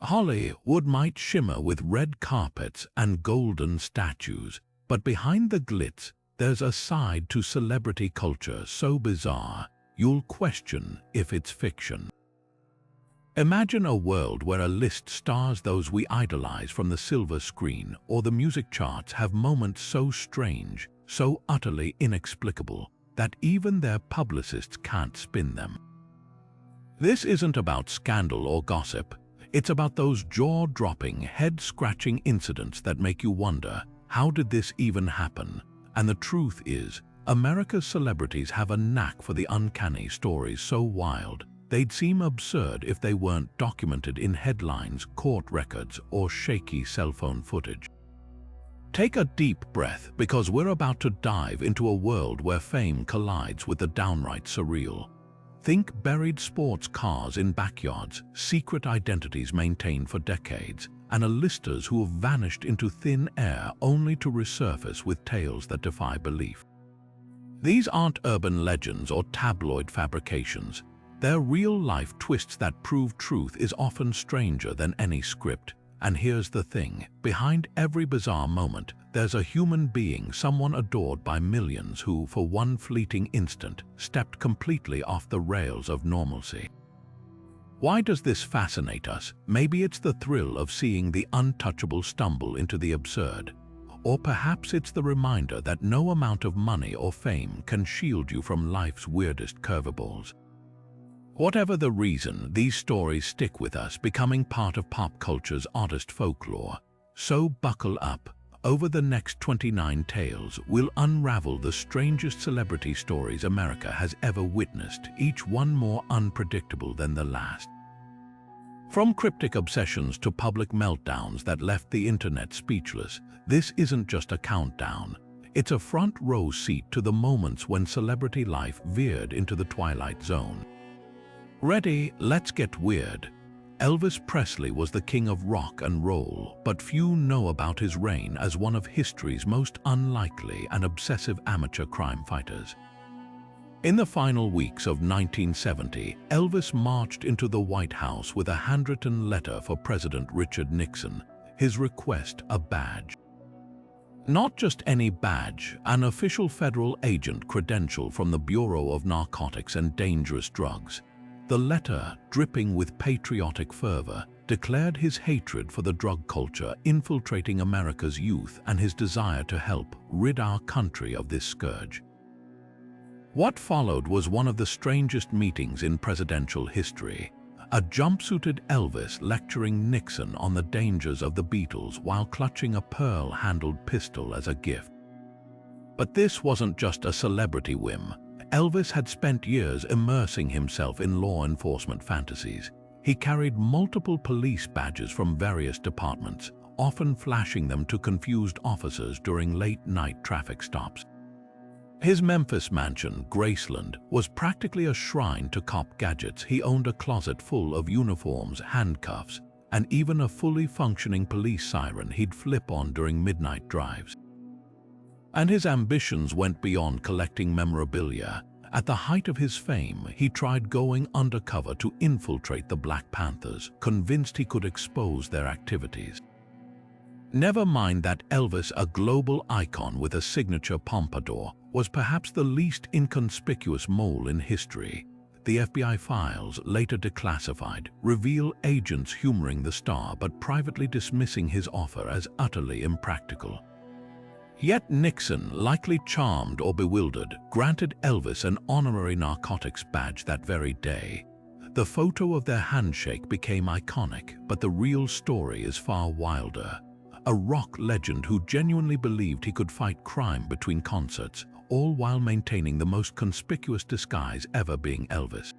Hollywood might shimmer with red carpets and golden statues, but behind the glitz, there's a side to celebrity culture so bizarre, you'll question if it's fiction. Imagine a world where a list stars those we idolize from the silver screen, or the music charts have moments so strange, so utterly inexplicable, that even their publicists can't spin them. This isn't about scandal or gossip. It's about those jaw-dropping, head-scratching incidents that make you wonder, how did this even happen? And the truth is, America's celebrities have a knack for the uncanny stories so wild, they'd seem absurd if they weren't documented in headlines, court records, or shaky cell phone footage. Take a deep breath, because we're about to dive into a world where fame collides with the downright surreal. Think buried sports cars in backyards, secret identities maintained for decades, and A-listers who have vanished into thin air only to resurface with tales that defy belief. These aren't urban legends or tabloid fabrications. They're real-life twists that prove truth is often stranger than any script. And here's the thing, behind every bizarre moment, there's a human being, someone adored by millions who, for one fleeting instant, stepped completely off the rails of normalcy. Why does this fascinate us? Maybe it's the thrill of seeing the untouchable stumble into the absurd. Or perhaps it's the reminder that no amount of money or fame can shield you from life's weirdest curveballs. Whatever the reason, these stories stick with us, becoming part of pop culture's oddest folklore. So buckle up. Over the next 29 tales, we'll unravel the strangest celebrity stories America has ever witnessed, each one more unpredictable than the last. From cryptic obsessions to public meltdowns that left the internet speechless, this isn't just a countdown. It's a front-row seat to the moments when celebrity life veered into the twilight zone. Ready? Let's get weird. Elvis Presley was the king of rock and roll, but few know about his reign as one of history's most unlikely and obsessive amateur crime fighters. In the final weeks of 1970, Elvis marched into the White House with a handwritten letter for President Richard Nixon, his request a badge. Not just any badge, an official federal agent credential from the Bureau of Narcotics and Dangerous Drugs. The letter, dripping with patriotic fervor, declared his hatred for the drug culture infiltrating America's youth and his desire to help rid our country of this scourge. What followed was one of the strangest meetings in presidential history. A jumpsuited Elvis lecturing Nixon on the dangers of the Beatles while clutching a pearl-handled pistol as a gift. But this wasn't just a celebrity whim. Elvis had spent years immersing himself in law enforcement fantasies. He carried multiple police badges from various departments, often flashing them to confused officers during late-night traffic stops. His Memphis mansion, Graceland, was practically a shrine to cop gadgets. He owned a closet full of uniforms, handcuffs, and even a fully functioning police siren he'd flip on during midnight drives. And his ambitions went beyond collecting memorabilia. At the height of his fame, he tried going undercover to infiltrate the Black Panthers, convinced he could expose their activities. Never mind that Elvis, a global icon with a signature pompadour, was perhaps the least inconspicuous mole in history. The FBI files, later declassified, reveal agents humoring the star but privately dismissing his offer as utterly impractical. Yet Nixon, likely charmed or bewildered, granted Elvis an honorary narcotics badge that very day. The photo of their handshake became iconic, but the real story is far wilder. A rock legend who genuinely believed he could fight crime between concerts, all while maintaining the most conspicuous disguise ever being Elvis.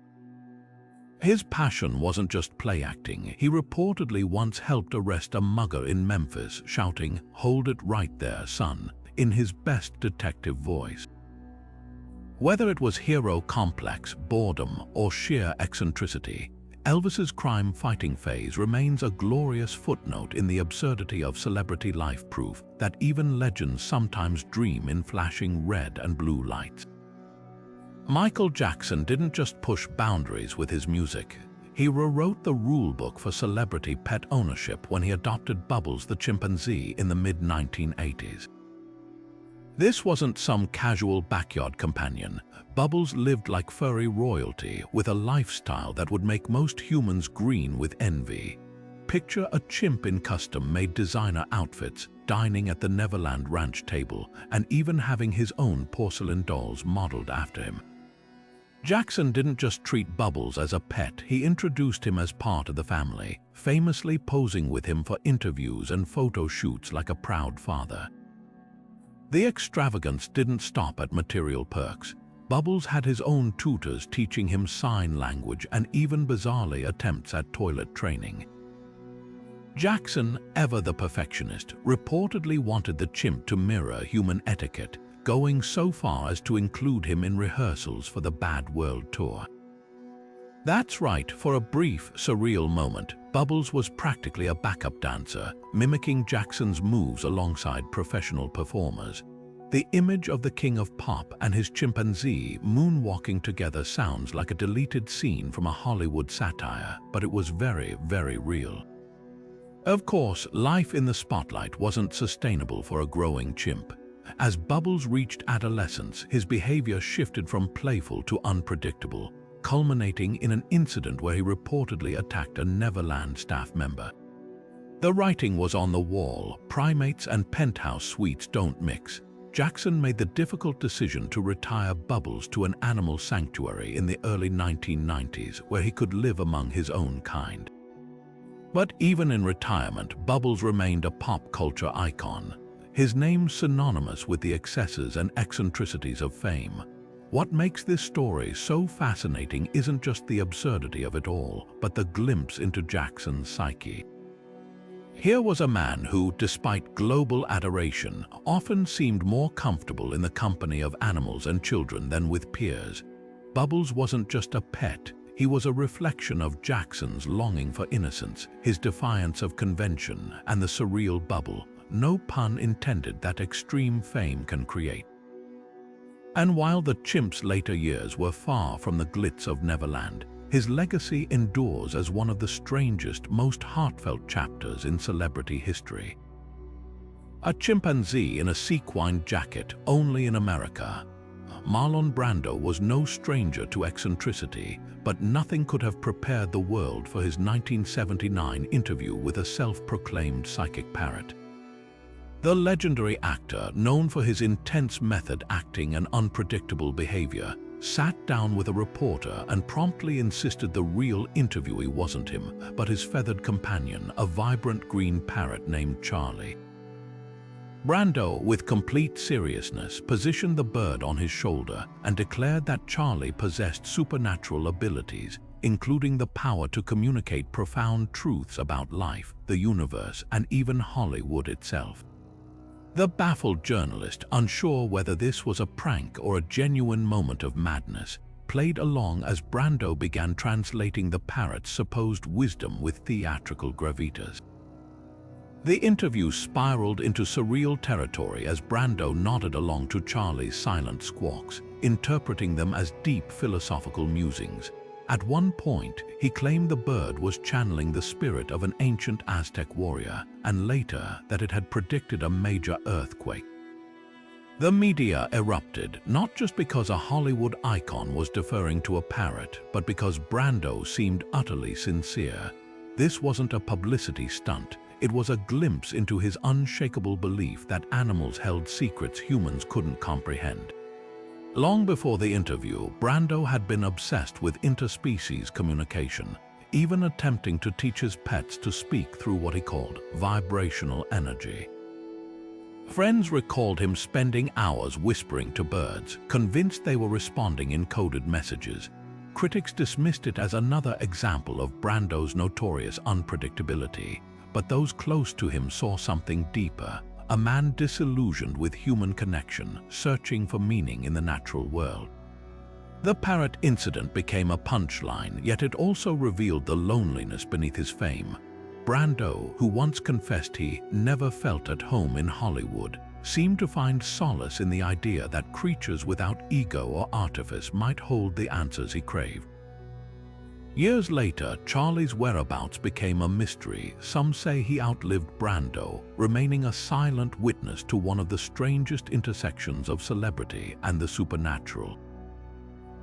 His passion wasn't just play acting. He reportedly once helped arrest a mugger in Memphis, shouting, "Hold it right there, son," in his best detective voice. Whether it was hero complex, boredom, or sheer eccentricity, Elvis's crime-fighting phase remains a glorious footnote in the absurdity of celebrity life, proof that even legends sometimes dream in flashing red and blue lights. Michael Jackson didn't just push boundaries with his music. He rewrote the rulebook for celebrity pet ownership when he adopted Bubbles the chimpanzee in the mid-1980s. This wasn't some casual backyard companion. Bubbles lived like furry royalty with a lifestyle that would make most humans green with envy. Picture a chimp in custom-made designer outfits, dining at the Neverland Ranch table, and even having his own porcelain dolls modeled after him. Jackson didn't just treat Bubbles as a pet, he introduced him as part of the family, famously posing with him for interviews and photo shoots like a proud father. The extravagance didn't stop at material perks. Bubbles had his own tutors teaching him sign language and even bizarrely attempts at toilet training. Jackson, ever the perfectionist, reportedly wanted the chimp to mirror human etiquette, going so far as to include him in rehearsals for the Bad World Tour. That's right, for a brief, surreal moment, Bubbles was practically a backup dancer, mimicking Jackson's moves alongside professional performers. The image of the king of pop and his chimpanzee moonwalking together sounds like a deleted scene from a Hollywood satire, but it was very, very real. Of course, life in the spotlight wasn't sustainable for a growing chimp. As Bubbles reached adolescence, his behavior shifted from playful to unpredictable, culminating in an incident where he reportedly attacked a Neverland staff member. The writing was on the wall: primates and penthouse suites don't mix. Jackson made the difficult decision to retire Bubbles to an animal sanctuary in the early 1990s, where he could live among his own kind. But even in retirement, Bubbles remained a pop culture icon, his name synonymous with the excesses and eccentricities of fame. What makes this story so fascinating isn't just the absurdity of it all, but the glimpse into Jackson's psyche. Here was a man who, despite global adoration, often seemed more comfortable in the company of animals and children than with peers. Bubbles wasn't just a pet, he was a reflection of Jackson's longing for innocence, his defiance of convention, and the surreal bubble, no pun intended, that extreme fame can create. And while the chimp's later years were far from the glitz of Neverland, his legacy endures as one of the strangest, most heartfelt chapters in celebrity history. A chimpanzee in a sequined jacket only in America. Marlon Brando was no stranger to eccentricity, but nothing could have prepared the world for his 1979 interview with a self-proclaimed psychic parrot. The legendary actor, known for his intense method acting and unpredictable behavior, sat down with a reporter and promptly insisted the real interviewee wasn't him, but his feathered companion, a vibrant green parrot named Charlie. Brando, with complete seriousness, positioned the bird on his shoulder and declared that Charlie possessed supernatural abilities, including the power to communicate profound truths about life, the universe, and even Hollywood itself. The baffled journalist, unsure whether this was a prank or a genuine moment of madness, played along as Brando began translating the parrot's supposed wisdom with theatrical gravitas. The interview spiraled into surreal territory as Brando nodded along to Charlie's silent squawks, interpreting them as deep philosophical musings. At one point, he claimed the bird was channeling the spirit of an ancient Aztec warrior, and later that it had predicted a major earthquake. The media erupted, not just because a Hollywood icon was deferring to a parrot, but because Brando seemed utterly sincere. This wasn't a publicity stunt, it was a glimpse into his unshakable belief that animals held secrets humans couldn't comprehend. Long before the interview, Brando had been obsessed with interspecies communication, even attempting to teach his pets to speak through what he called vibrational energy. Friends recalled him spending hours whispering to birds, convinced they were responding in coded messages. Critics dismissed it as another example of Brando's notorious unpredictability, but those close to him saw something deeper. A man disillusioned with human connection, searching for meaning in the natural world. The parrot incident became a punchline, yet it also revealed the loneliness beneath his fame. Brando, who once confessed he never felt at home in Hollywood, seemed to find solace in the idea that creatures without ego or artifice might hold the answers he craved. Years later, Charlie's whereabouts became a mystery. Some say he outlived Brando, remaining a silent witness to one of the strangest intersections of celebrity and the supernatural.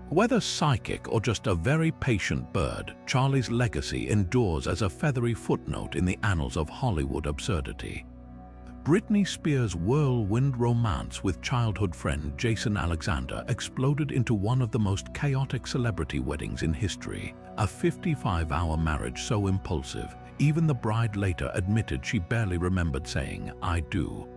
Whether psychic or just a very patient bird, Charlie's legacy endures as a feathery footnote in the annals of Hollywood absurdity. Britney Spears' whirlwind romance with childhood friend Jason Alexander exploded into one of the most chaotic celebrity weddings in history, a 55-hour marriage so impulsive, even the bride later admitted she barely remembered saying, "I do."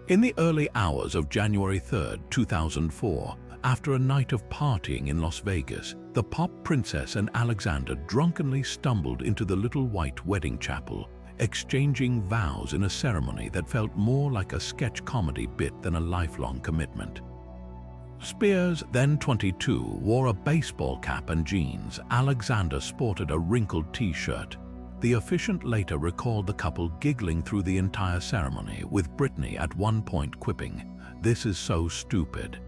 In the early hours of January 3, 2004, after a night of partying in Las Vegas, the pop princess and Alexander drunkenly stumbled into the little white wedding chapel, exchanging vows in a ceremony that felt more like a sketch comedy bit than a lifelong commitment. Spears, then 22, wore a baseball cap and jeans. Alexander sported a wrinkled t-shirt. The officiant later recalled the couple giggling through the entire ceremony, with Britney at one point quipping, "This is so stupid."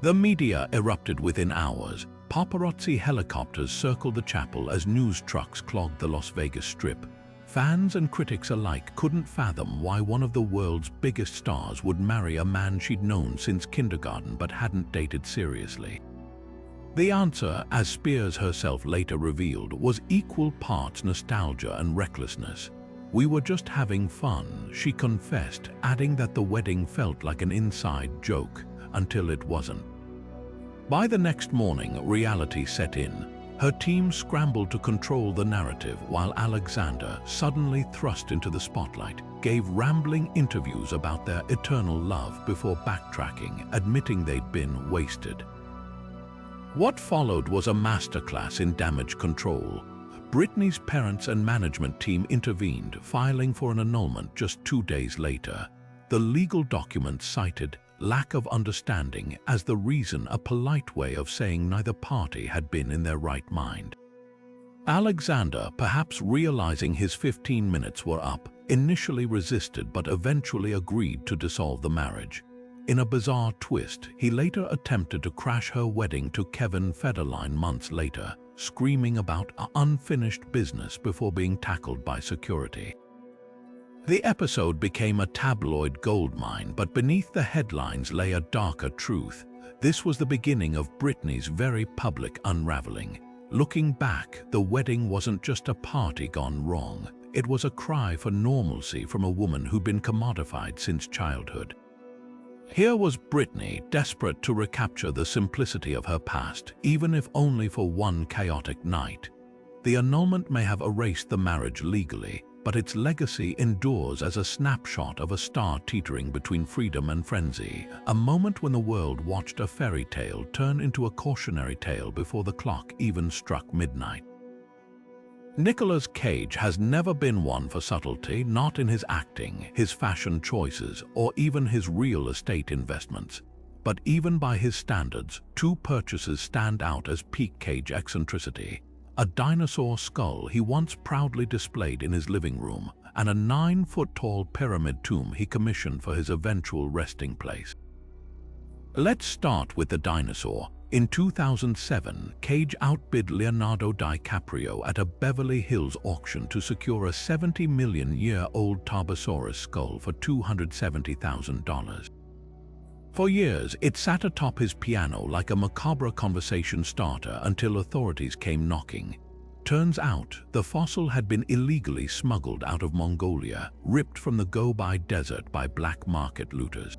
The media erupted within hours. Paparazzi helicopters circled the chapel as news trucks clogged the Las Vegas Strip. Fans and critics alike couldn't fathom why one of the world's biggest stars would marry a man she'd known since kindergarten but hadn't dated seriously. The answer, as Spears herself later revealed, was equal parts nostalgia and recklessness. "We were just having fun," she confessed, adding that the wedding felt like an inside joke, until it wasn't. By the next morning, reality set in. Her team scrambled to control the narrative while Alexander, suddenly thrust into the spotlight, gave rambling interviews about their eternal love before backtracking, admitting they'd been wasted. What followed was a masterclass in damage control. Britney's parents and management team intervened, filing for an annulment just 2 days later. The legal documents cited lack of understanding as the reason, a polite way of saying neither party had been in their right mind. Alexander, perhaps realizing his 15 minutes were up, initially resisted but eventually agreed to dissolve the marriage. In a bizarre twist, he later attempted to crash her wedding to Kevin Federline months later, screaming about unfinished business before being tackled by security. The episode became a tabloid goldmine, but beneath the headlines lay a darker truth. This was the beginning of Britney's very public unraveling. Looking back, the wedding wasn't just a party gone wrong. It was a cry for normalcy from a woman who'd been commodified since childhood. Here was Britney, desperate to recapture the simplicity of her past, even if only for one chaotic night. The annulment may have erased the marriage legally, but its legacy endures as a snapshot of a star teetering between freedom and frenzy, a moment when the world watched a fairy tale turn into a cautionary tale before the clock even struck midnight. Nicolas Cage has never been one for subtlety, not in his acting, his fashion choices, or even his real estate investments. But even by his standards, two purchases stand out as peak Cage eccentricity: a dinosaur skull he once proudly displayed in his living room, and a 9-foot-tall pyramid tomb he commissioned for his eventual resting place. Let's start with the dinosaur. In 2007, Cage outbid Leonardo DiCaprio at a Beverly Hills auction to secure a 70-million-year-old Tarbosaurus skull for $270,000. For years, it sat atop his piano like a macabre conversation starter until authorities came knocking. Turns out, the fossil had been illegally smuggled out of Mongolia, ripped from the Gobi Desert by black market looters.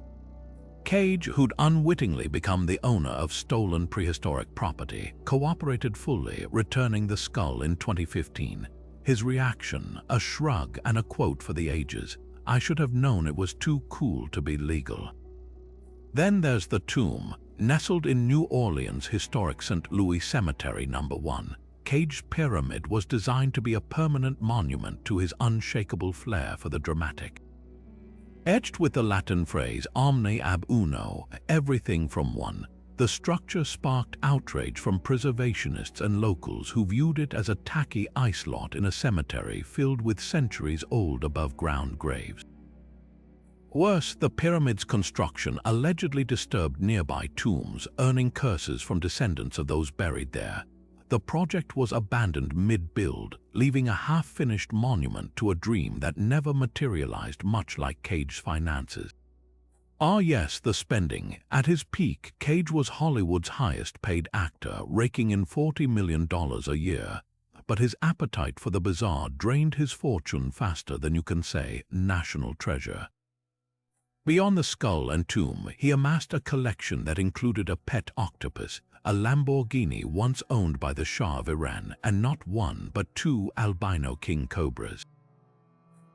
Cage, who'd unwittingly become the owner of stolen prehistoric property, cooperated fully, returning the skull in 2015. His reaction, a shrug and a quote for the ages: "I should have known it was too cool to be legal." Then there's the tomb, nestled in New Orleans' historic St. Louis Cemetery No. 1. Cage's pyramid was designed to be a permanent monument to his unshakable flair for the dramatic. Etched with the Latin phrase omne ab uno, everything from one, the structure sparked outrage from preservationists and locals who viewed it as a tacky ice lot in a cemetery filled with centuries-old above-ground graves. Worse, the pyramid's construction allegedly disturbed nearby tombs, earning curses from descendants of those buried there. the project was abandoned mid-build, leaving a half-finished monument to a dream that never materialized, much like Cage's finances. Ah yes, the spending. At his peak, Cage was Hollywood's highest-paid actor, raking in $40 million a year. But his appetite for the bizarre drained his fortune faster than you can say national treasure. Beyond the skull and tomb, he amassed a collection that included a pet octopus, a Lamborghini once owned by the Shah of Iran, and not one but two albino king cobras.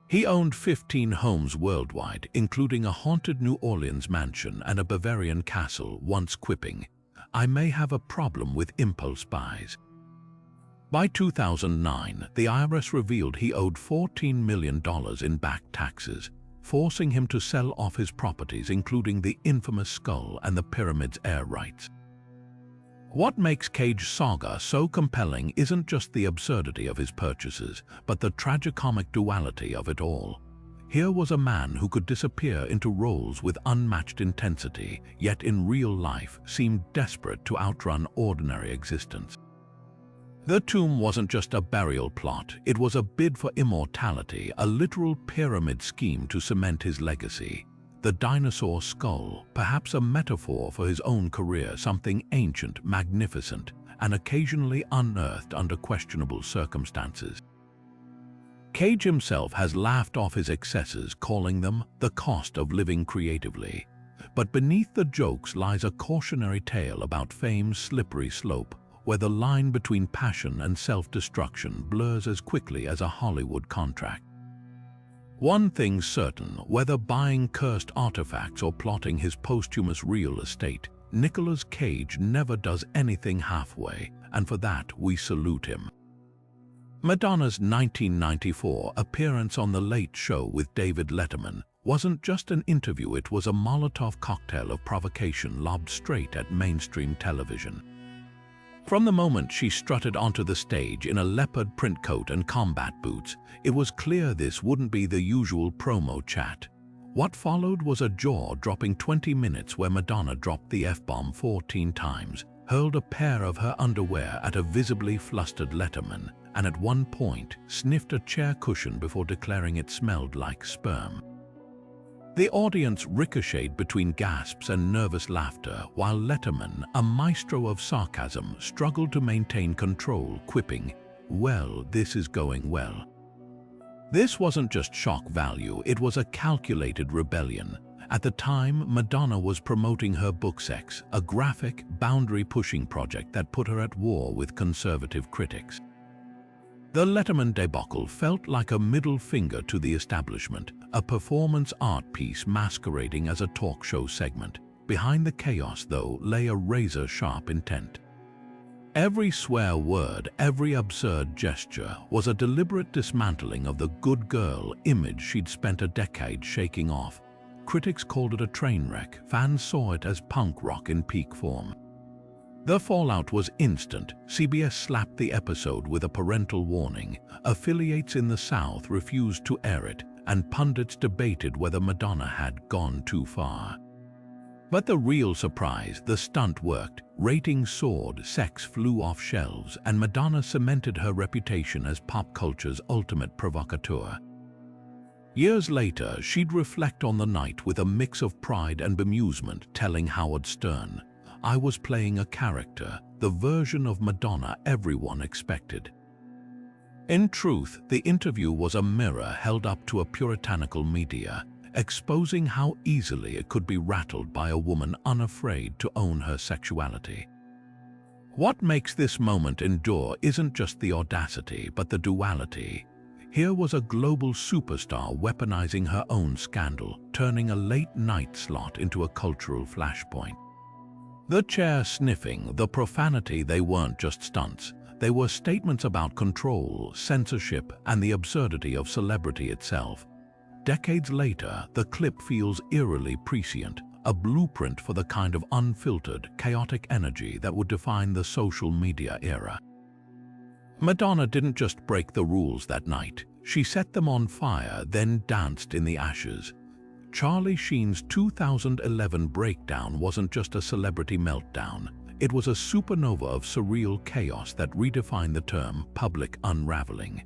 He owned 15 homes worldwide, including a haunted New Orleans mansion and a Bavarian castle, once quipping, "I may have a problem with impulse buys." By 2009, the IRS revealed he owed $14 million in back taxes, forcing him to sell off his properties, including the infamous skull and the pyramid's air rights. What makes Cage's saga so compelling isn't just the absurdity of his purchases, but the tragicomic duality of it all. Here was a man who could disappear into roles with unmatched intensity, yet in real life seemed desperate to outrun ordinary existence. The tomb wasn't just a burial plot, it was a bid for immortality, a literal pyramid scheme to cement his legacy. The dinosaur skull, perhaps a metaphor for his own career, something ancient, magnificent, and occasionally unearthed under questionable circumstances. Cage himself has laughed off his excesses, calling them the cost of living creatively. But beneath the jokes lies a cautionary tale about fame's slippery slope, where the line between passion and self-destruction blurs as quickly as a Hollywood contract. One thing's certain, whether buying cursed artifacts or plotting his posthumous real estate, Nicolas Cage never does anything halfway, and for that we salute him. Madonna's 1994 appearance on The Late Show with David Letterman wasn't just an interview, it was a Molotov cocktail of provocation lobbed straight at mainstream television. From the moment she strutted onto the stage in a leopard print coat and combat boots, it was clear this wouldn't be the usual promo chat. What followed was a jaw-dropping 20 minutes where Madonna dropped the F-bomb 14 times, hurled a pair of her underwear at a visibly flustered Letterman, and at one point sniffed a chair cushion before declaring it smelled like sperm. The audience ricocheted between gasps and nervous laughter, while Letterman, a maestro of sarcasm, struggled to maintain control, quipping, "Well, this is going well." This wasn't just shock value, it was a calculated rebellion. At the time, Madonna was promoting her book Sex, a graphic, boundary-pushing project that put her at war with conservative critics. The Letterman debacle felt like a middle finger to the establishment, a performance art piece masquerading as a talk show segment. Behind the chaos, though, lay a razor-sharp intent. Every swear word, every absurd gesture was a deliberate dismantling of the good girl image she'd spent a decade shaking off. Critics called it a train wreck, fans saw it as punk rock in peak form. The fallout was instant. CBS slapped the episode with a parental warning, affiliates in the South refused to air it, and pundits debated whether Madonna had gone too far. But the real surprise, the stunt worked, ratings soared, sex flew off shelves, and Madonna cemented her reputation as pop culture's ultimate provocateur. Years later, she'd reflect on the night with a mix of pride and bemusement, telling Howard Stern, "I was playing a character, the version of Madonna everyone expected." In truth, the interview was a mirror held up to a puritanical media, exposing how easily it could be rattled by a woman unafraid to own her sexuality. What makes this moment endure isn't just the audacity, but the duality. Here was a global superstar weaponizing her own scandal, turning a late-night slot into a cultural flashpoint. The chair sniffing, the profanity, they weren't just stunts. They were statements about control, censorship, and the absurdity of celebrity itself. Decades later, the clip feels eerily prescient, a blueprint for the kind of unfiltered, chaotic energy that would define the social media era. Madonna didn't just break the rules that night. She set them on fire, then danced in the ashes. Charlie Sheen's 2011 breakdown wasn't just a celebrity meltdown. It was a supernova of surreal chaos that redefined the term public unraveling.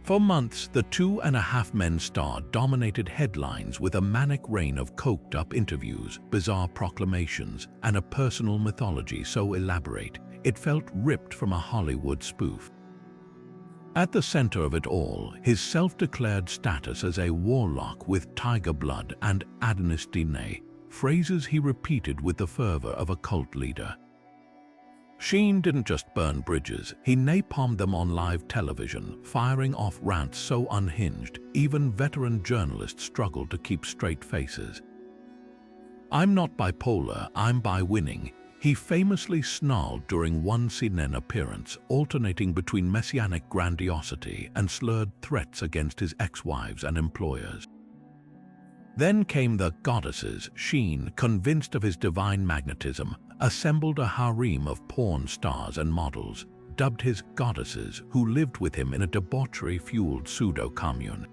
For months, the Two and a Half Men star dominated headlines with a manic rain of coked-up interviews, bizarre proclamations, and a personal mythology so elaborate it felt ripped from a Hollywood spoof. At the center of it all, his self-declared status as a warlock with tiger blood and Adonis DNA, phrases he repeated with the fervor of a cult leader. Sheen didn't just burn bridges, he napalmed them on live television, firing off rants so unhinged, even veteran journalists struggled to keep straight faces. "I'm not bipolar, I'm bi-winning," he famously snarled during one CNN appearance, alternating between messianic grandiosity and slurred threats against his ex-wives and employers. Then came the goddesses. Sheen, convinced of his divine magnetism, assembled a harem of porn stars and models, dubbed his goddesses, who lived with him in a debauchery-fueled pseudo-commune.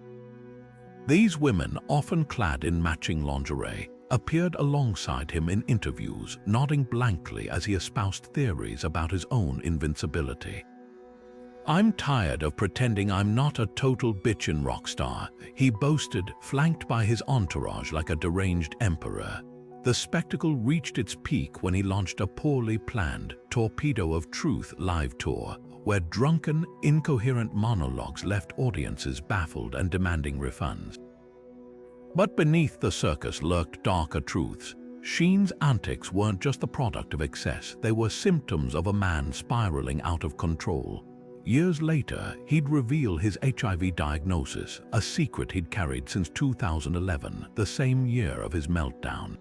These women, often clad in matching lingerie, appeared alongside him in interviews, nodding blankly as he espoused theories about his own invincibility. "I'm tired of pretending I'm not a total bitchin' rock star," he boasted, flanked by his entourage like a deranged emperor. The spectacle reached its peak when he launched a poorly planned Torpedo of Truth live tour, where drunken, incoherent monologues left audiences baffled and demanding refunds. But beneath the circus lurked darker truths. Sheen's antics weren't just the product of excess, they were symptoms of a man spiraling out of control. Years later, he'd reveal his HIV diagnosis, a secret he'd carried since 2011, the same year of his meltdown.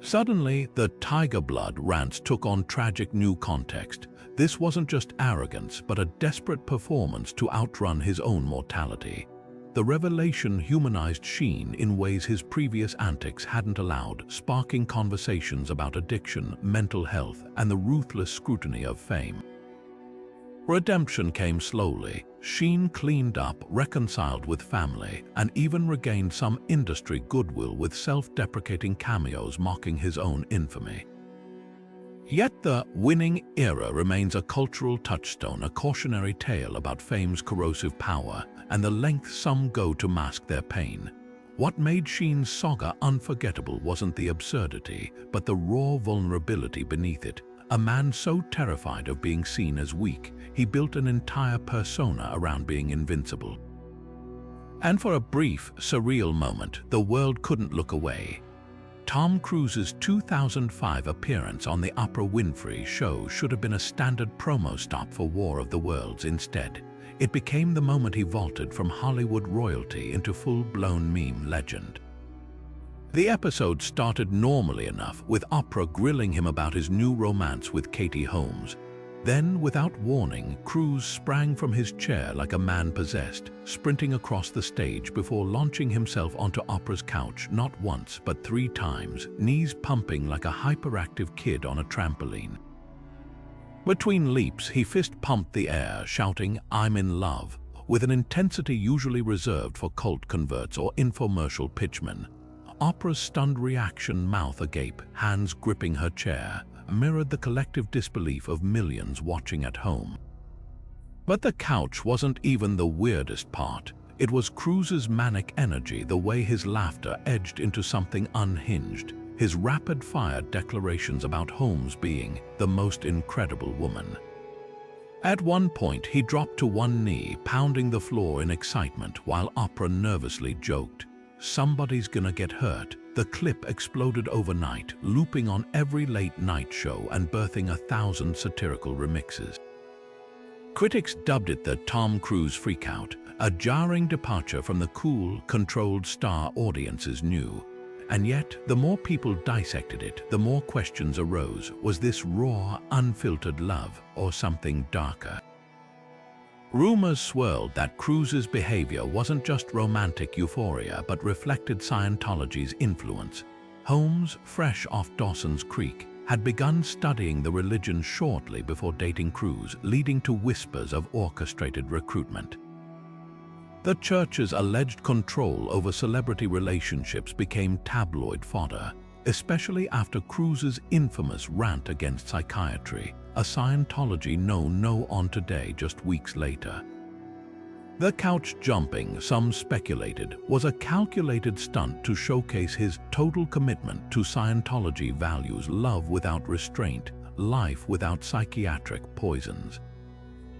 Suddenly, the tiger blood rants took on tragic new context. This wasn't just arrogance, but a desperate performance to outrun his own mortality. The revelation humanized Sheen in ways his previous antics hadn't allowed, sparking conversations about addiction, mental health, and the ruthless scrutiny of fame. Redemption came slowly. Sheen cleaned up, reconciled with family, and even regained some industry goodwill with self-deprecating cameos mocking his own infamy. Yet the winning era remains a cultural touchstone, a cautionary tale about fame's corrosive power and the lengths some go to mask their pain. What made Sheen's saga unforgettable wasn't the absurdity, but the raw vulnerability beneath it. A man so terrified of being seen as weak, he built an entire persona around being invincible. And for a brief, surreal moment, the world couldn't look away. Tom Cruise's 2005 appearance on the Oprah Winfrey Show should have been a standard promo stop for War of the Worlds. Instead, it became the moment he vaulted from Hollywood royalty into full-blown meme legend. The episode started normally enough, with Oprah grilling him about his new romance with Katie Holmes. Then, without warning, Cruise sprang from his chair like a man possessed, sprinting across the stage before launching himself onto Oprah's couch not once but 3 times, knees pumping like a hyperactive kid on a trampoline. Between leaps, he fist-pumped the air, shouting, "I'm in love," with an intensity usually reserved for cult converts or infomercial pitchmen. Oprah's stunned reaction, mouth agape, hands gripping her chair, mirrored the collective disbelief of millions watching at home. But the couch wasn't even the weirdest part. It was Cruise's manic energy, the way his laughter edged into something unhinged, his rapid-fire declarations about Holmes being the most incredible woman. At one point, he dropped to one knee, pounding the floor in excitement, while Oprah nervously joked, "Somebody's gonna get hurt." The clip exploded overnight, looping on every late-night show and birthing 1,000 satirical remixes. Critics dubbed it the Tom Cruise freakout, a jarring departure from the cool, controlled star audiences knew. And yet, the more people dissected it, the more questions arose. Was this raw, unfiltered love, or something darker? Rumors swirled that Cruise's behavior wasn't just romantic euphoria but reflected Scientology's influence. Holmes, fresh off Dawson's Creek, had begun studying the religion shortly before dating Cruise, leading to whispers of orchestrated recruitment. The church's alleged control over celebrity relationships became tabloid fodder. especially after Cruise's infamous rant against psychiatry, a Scientology no on today just weeks later. The couch jumping, some speculated, was a calculated stunt to showcase his total commitment to Scientology values: love without restraint, life without psychiatric poisons.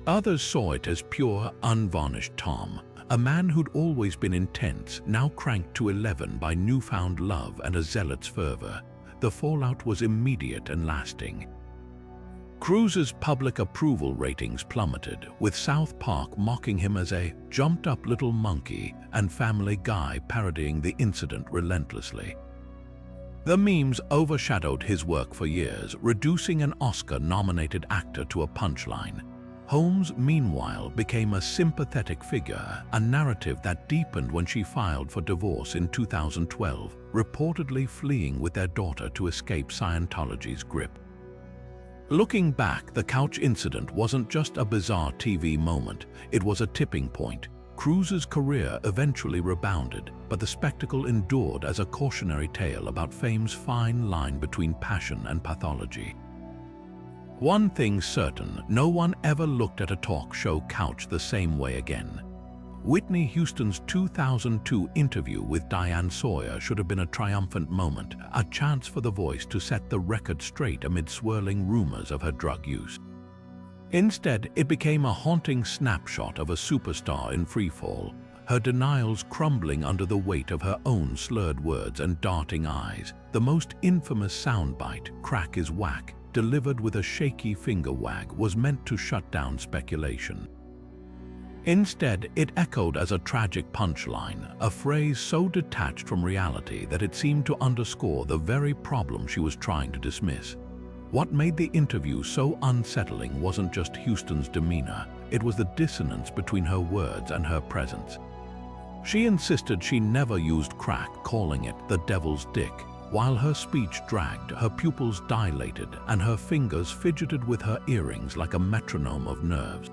Others saw it as pure, unvarnished Tom, a man who'd always been intense, now cranked to 11 by newfound love and a zealot's fervor. The fallout was immediate and lasting. Cruise's public approval ratings plummeted, with South Park mocking him as a jumped-up little monkey and Family Guy parodying the incident relentlessly. The memes overshadowed his work for years, reducing an Oscar-nominated actor to a punchline. Holmes, meanwhile, became a sympathetic figure, a narrative that deepened when she filed for divorce in 2012, reportedly fleeing with their daughter to escape Scientology's grip. Looking back, the couch incident wasn't just a bizarre TV moment, it was a tipping point. Cruise's career eventually rebounded, but the spectacle endured as a cautionary tale about fame's fine line between passion and pathology. One thing's certain, no one ever looked at a talk show couch the same way again. Whitney Houston's 2002 interview with Diane Sawyer should have been a triumphant moment, a chance for The Voice to set the record straight amid swirling rumors of her drug use. Instead, it became a haunting snapshot of a superstar in freefall, her denials crumbling under the weight of her own slurred words and darting eyes. The most infamous soundbite, "Crack is whack," delivered with a shaky finger wag, was meant to shut down speculation. Instead, it echoed as a tragic punchline, a phrase so detached from reality that it seemed to underscore the very problem she was trying to dismiss. What made the interview so unsettling wasn't just Houston's demeanor, it was the dissonance between her words and her presence. She insisted she never used crack, calling it the devil's dick, while her speech dragged, her pupils dilated, and her fingers fidgeted with her earrings like a metronome of nerves.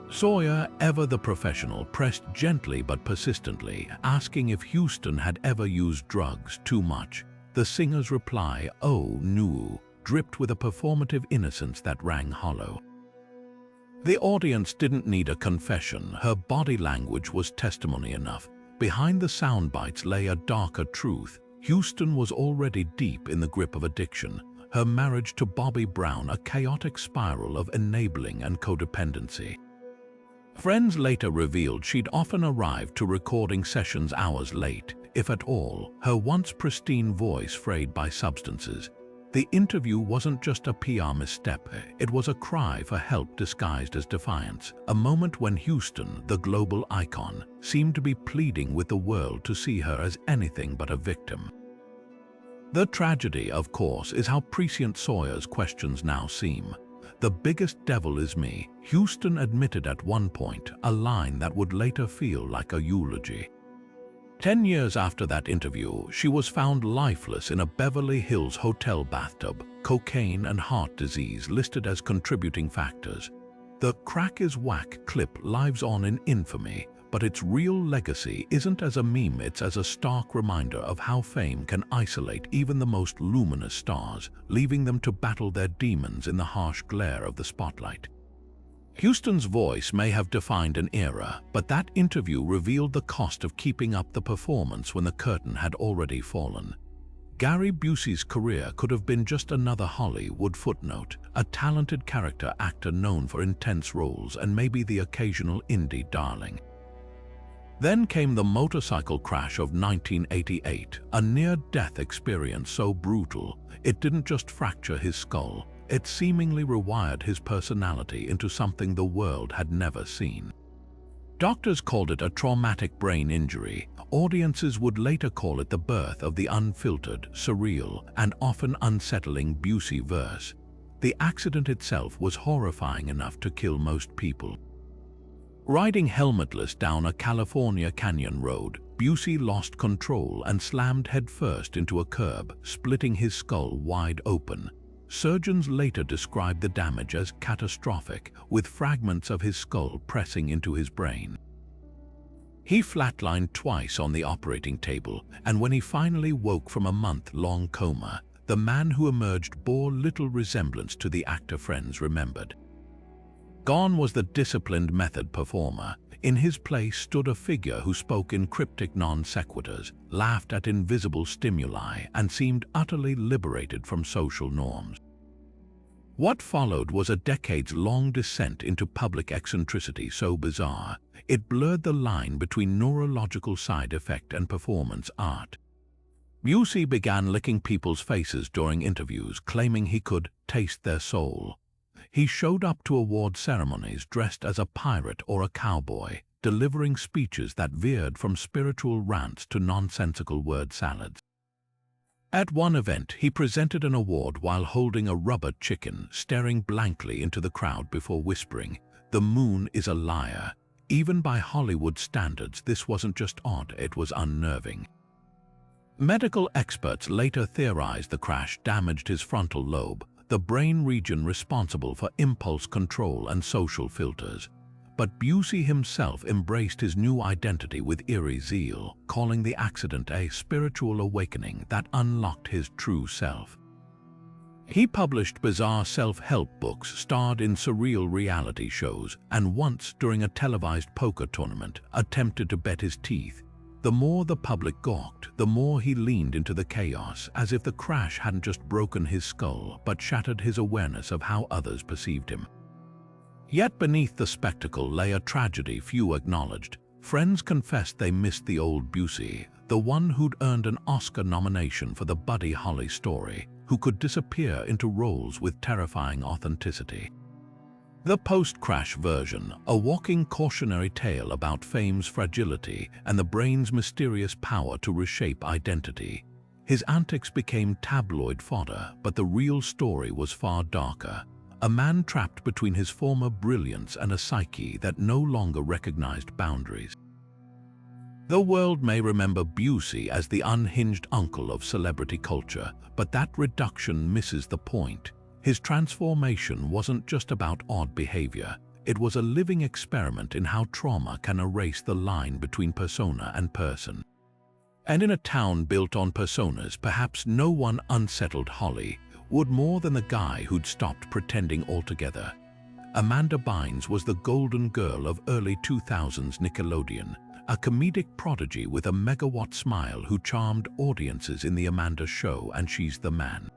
Sawyer, ever the professional, pressed gently but persistently, asking if Houston had ever used drugs too much. The singer's reply, "Oh, no," dripped with a performative innocence that rang hollow. The audience didn't need a confession, her body language was testimony enough. Behind the sound bites lay a darker truth. Houston was already deep in the grip of addiction, her marriage to Bobby Brown a chaotic spiral of enabling and codependency. Friends later revealed she'd often arrived to recording sessions hours late, if at all, her once pristine voice frayed by substances. The interview wasn't just a PR misstep, it was a cry for help disguised as defiance, a moment when Houston, the global icon, seemed to be pleading with the world to see her as anything but a victim. The tragedy, of course, is how prescient Sawyer's questions now seem. "The biggest devil is me," Houston admitted at one point, a line that would later feel like a eulogy. 10 years after that interview, she was found lifeless in a Beverly Hills hotel bathtub, cocaine and heart disease listed as contributing factors. The "crack is whack" clip lives on in infamy, but its real legacy isn't as a meme, it's as a stark reminder of how fame can isolate even the most luminous stars, leaving them to battle their demons in the harsh glare of the spotlight. Houston's voice may have defined an era, but that interview revealed the cost of keeping up the performance when the curtain had already fallen. Gary Busey's career could have been just another Hollywood footnote, a talented character actor known for intense roles and maybe the occasional indie darling. Then came the motorcycle crash of 1988, a near-death experience so brutal, it didn't just fracture his skull, it seemingly rewired his personality into something the world had never seen. Doctors called it a traumatic brain injury. Audiences would later call it the birth of the unfiltered, surreal, and often unsettling Busey-verse. The accident itself was horrifying enough to kill most people. Riding helmetless down a California canyon road, Busey lost control and slammed headfirst into a curb, splitting his skull wide open. Surgeons later described the damage as catastrophic, with fragments of his skull pressing into his brain. He flatlined twice on the operating table, and when he finally woke from a month-long coma, the man who emerged bore little resemblance to the actor friends remembered. Gone was the disciplined method performer. In his place stood a figure who spoke in cryptic non-sequiturs, laughed at invisible stimuli, and seemed utterly liberated from social norms. What followed was a decades-long descent into public eccentricity so bizarre, it blurred the line between neurological side effect and performance art. Busey began licking people's faces during interviews, claiming he could taste their soul. He showed up to award ceremonies dressed as a pirate or a cowboy, delivering speeches that veered from spiritual rants to nonsensical word salads. At one event, he presented an award while holding a rubber chicken, staring blankly into the crowd before whispering, "The moon is a liar." Even by Hollywood standards, this wasn't just odd, it was unnerving. Medical experts later theorized the crash damaged his frontal lobe, the brain region responsible for impulse control and social filters. But Busey himself embraced his new identity with eerie zeal, calling the accident a spiritual awakening that unlocked his true self. He published bizarre self-help books, starred in surreal reality shows, and once, during a televised poker tournament, attempted to bet his teeth. The more the public gawked, the more he leaned into the chaos, as if the crash hadn't just broken his skull, but shattered his awareness of how others perceived him. Yet beneath the spectacle lay a tragedy few acknowledged. Friends confessed they missed the old Busey, the one who'd earned an Oscar nomination for the Buddy Holly story, who could disappear into roles with terrifying authenticity. The post-crash version, a walking cautionary tale about fame's fragility and the brain's mysterious power to reshape identity. His antics became tabloid fodder, but the real story was far darker. A man trapped between his former brilliance and a psyche that no longer recognized boundaries. The world may remember Busey as the unhinged uncle of celebrity culture, but that reduction misses the point. His transformation wasn't just about odd behavior. It was a living experiment in how trauma can erase the line between persona and person. And in a town built on personas, perhaps no one unsettled Holly would more than the guy who'd stopped pretending altogether. Amanda Bynes was the golden girl of early 2000s Nickelodeon, a comedic prodigy with a megawatt smile who charmed audiences in The Amanda Show and She's the Man.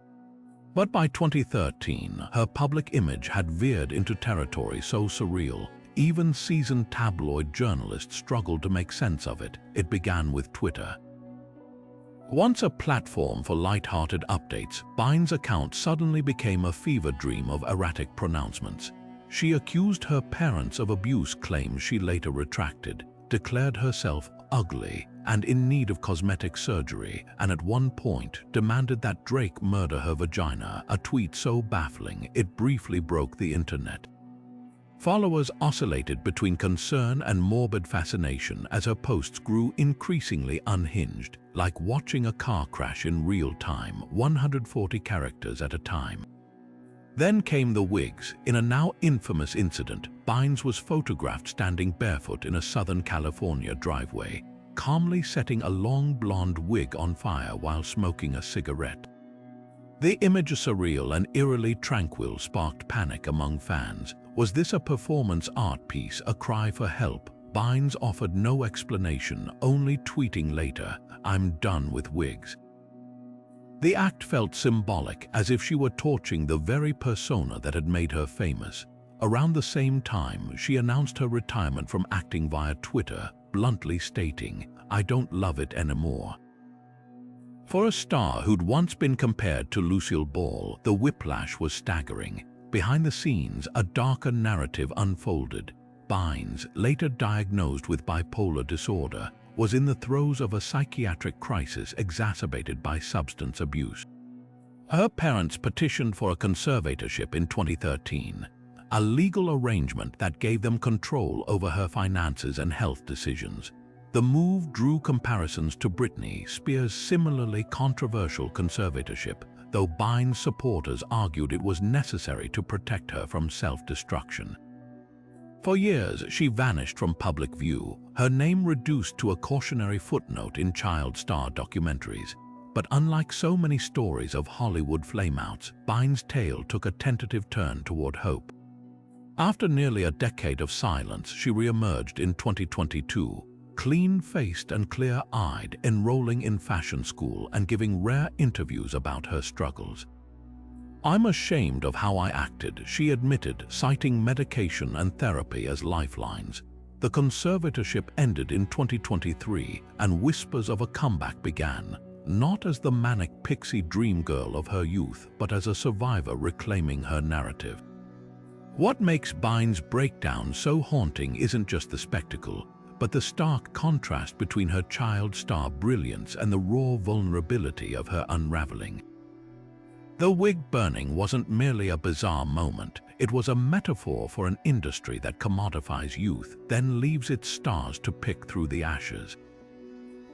But by 2013, her public image had veered into territory so surreal, even seasoned tabloid journalists struggled to make sense of it. It began with Twitter. Once a platform for light-hearted updates, Bynes' account suddenly became a fever dream of erratic pronouncements. She accused her parents of abuse, claims she later retracted, declared herself ugly and in need of cosmetic surgery, and at one point demanded that Drake murder her vagina, a tweet so baffling it briefly broke the internet. Followers oscillated between concern and morbid fascination as her posts grew increasingly unhinged, like watching a car crash in real time, 140 characters at a time. Then came the wigs. In a now infamous incident, Bynes was photographed standing barefoot in a Southern California driveway, calmly setting a long blonde wig on fire while smoking a cigarette. The image, surreal and eerily tranquil, sparked panic among fans. Was this a performance art piece, a cry for help? Bynes offered no explanation, only tweeting later, "I'm done with wigs." The act felt symbolic, as if she were torching the very persona that had made her famous. Around the same time, she announced her retirement from acting via Twitter, bluntly stating, "I don't love it anymore." For a star who'd once been compared to Lucille Ball, the whiplash was staggering. Behind the scenes, a darker narrative unfolded. Bynes, later diagnosed with bipolar disorder, was in the throes of a psychiatric crisis exacerbated by substance abuse. Her parents petitioned for a conservatorship in 2013, a legal arrangement that gave them control over her finances and health decisions. The move drew comparisons to Britney Spears' similarly controversial conservatorship, though Bynes' supporters argued it was necessary to protect her from self-destruction. For years, she vanished from public view, her name reduced to a cautionary footnote in child star documentaries. But unlike so many stories of Hollywood flameouts, Bynes' tale took a tentative turn toward hope. After nearly a decade of silence, she re-emerged in 2022, clean-faced and clear-eyed, enrolling in fashion school and giving rare interviews about her struggles. "I'm ashamed of how I acted," she admitted, citing medication and therapy as lifelines. The conservatorship ended in 2023, and whispers of a comeback began, not as the manic pixie dream girl of her youth, but as a survivor reclaiming her narrative. What makes Bynes' breakdown so haunting isn't just the spectacle, but the stark contrast between her child star brilliance and the raw vulnerability of her unraveling. The wig burning wasn't merely a bizarre moment, it was a metaphor for an industry that commodifies youth, then leaves its stars to pick through the ashes.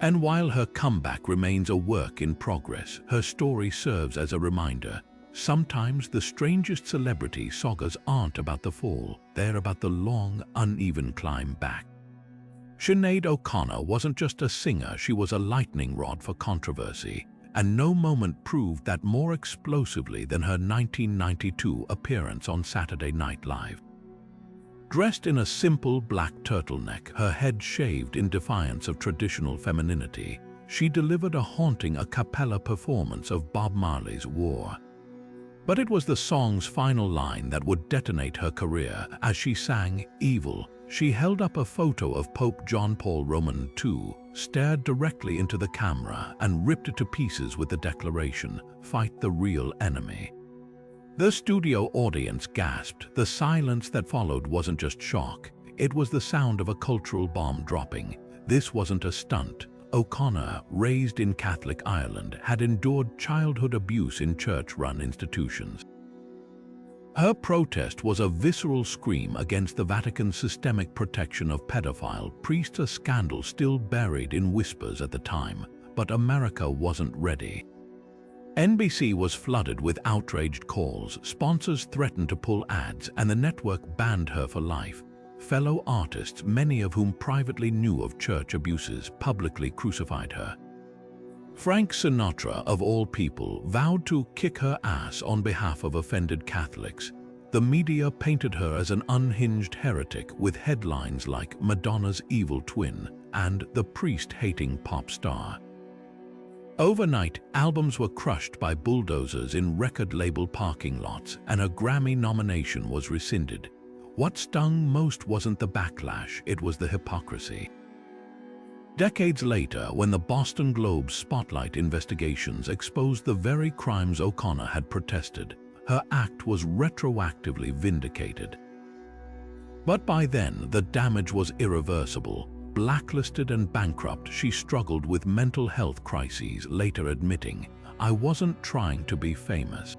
And while her comeback remains a work in progress, her story serves as a reminder. Sometimes the strangest celebrity sagas aren't about the fall, they're about the long, uneven climb back. Sinead O'Connor wasn't just a singer, she was a lightning rod for controversy, and no moment proved that more explosively than her 1992 appearance on Saturday Night Live. Dressed in a simple black turtleneck, her head shaved in defiance of traditional femininity, she delivered a haunting a cappella performance of Bob Marley's War. But it was the song's final line that would detonate her career. As she sang "Evil," she held up a photo of Pope John Paul Roman II, stared directly into the camera, and ripped it to pieces with the declaration, "Fight the real enemy." The studio audience gasped. The silence that followed wasn't just shock, it was the sound of a cultural bomb dropping. This wasn't a stunt. O'Connor, raised in Catholic Ireland, had endured childhood abuse in church-run institutions. Her protest was a visceral scream against the Vatican's systemic protection of pedophile priests, a scandal still buried in whispers at the time, but America wasn't ready. NBC was flooded with outraged calls, sponsors threatened to pull ads, and the network banned her for life. Fellow artists, many of whom privately knew of church abuses, publicly crucified her. Frank Sinatra, of all people, vowed to kick her ass on behalf of offended Catholics. The media painted her as an unhinged heretic, with headlines like "Madonna's evil twin" and "the priest-hating pop star." Overnight, albums were crushed by bulldozers in record label parking lots, and her Grammy nomination was rescinded. What stung most wasn't the backlash, it was the hypocrisy. Decades later, when the Boston Globe's Spotlight investigations exposed the very crimes O'Connor had protested, her act was retroactively vindicated. But by then, the damage was irreversible. Blacklisted and bankrupt, she struggled with mental health crises, later admitting, "I wasn't trying to be famous.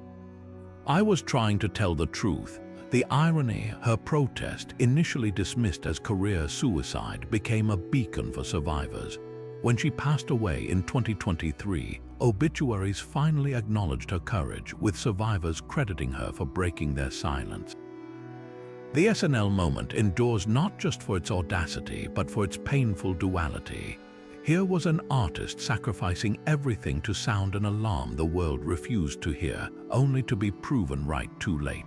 I was trying to tell the truth." The irony, her protest, initially dismissed as career suicide, became a beacon for survivors. When she passed away in 2023, obituaries finally acknowledged her courage, with survivors crediting her for breaking their silence. The SNL moment endures not just for its audacity, but for its painful duality. Here was an artist sacrificing everything to sound an alarm the world refused to hear, only to be proven right too late.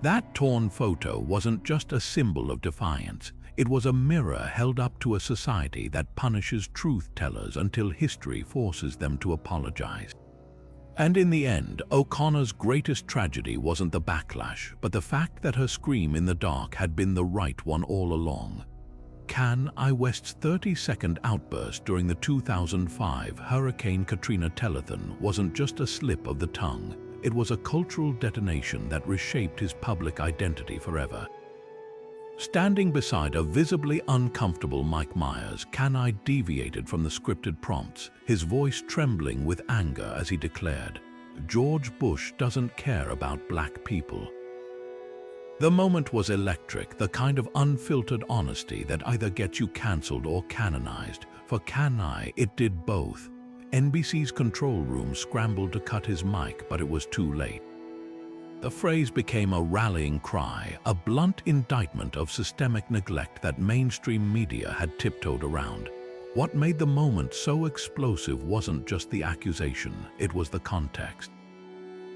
That torn photo wasn't just a symbol of defiance, it was a mirror held up to a society that punishes truth-tellers until history forces them to apologize. And in the end, O'Connor's greatest tragedy wasn't the backlash, but the fact that her scream in the dark had been the right one all along. Kanye West's 30-second outburst during the 2005 Hurricane Katrina telethon wasn't just a slip of the tongue. It was a cultural detonation that reshaped his public identity forever. Standing beside a visibly uncomfortable Mike Myers, Kanye deviated from the scripted prompts, his voice trembling with anger as he declared, "George Bush doesn't care about black people." The moment was electric, the kind of unfiltered honesty that either gets you cancelled or canonized. For Kanye, it did both. NBC's control room scrambled to cut his mic, but it was too late. The phrase became a rallying cry, a blunt indictment of systemic neglect that mainstream media had tiptoed around. What made the moment so explosive wasn't just the accusation, it was the context.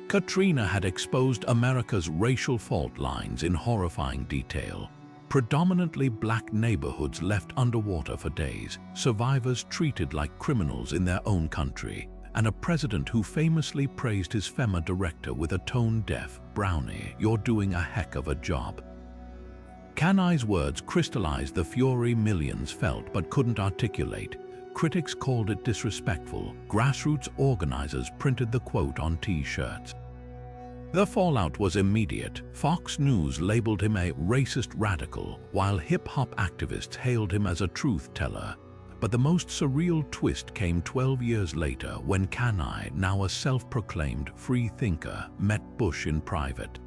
Katrina had exposed America's racial fault lines in horrifying detail. Predominantly black neighborhoods left underwater for days, survivors treated like criminals in their own country, and a president who famously praised his FEMA director with a tone-deaf, "Brownie, you're doing a heck of a job." Kanai's words crystallized the fury millions felt but couldn't articulate. Critics called it disrespectful. Grassroots organizers printed the quote on T-shirts. The fallout was immediate. Fox News labeled him a racist radical, while hip-hop activists hailed him as a truth teller. But the most surreal twist came 12 years later when Kanai, now a self-proclaimed free thinker, met Bush in private.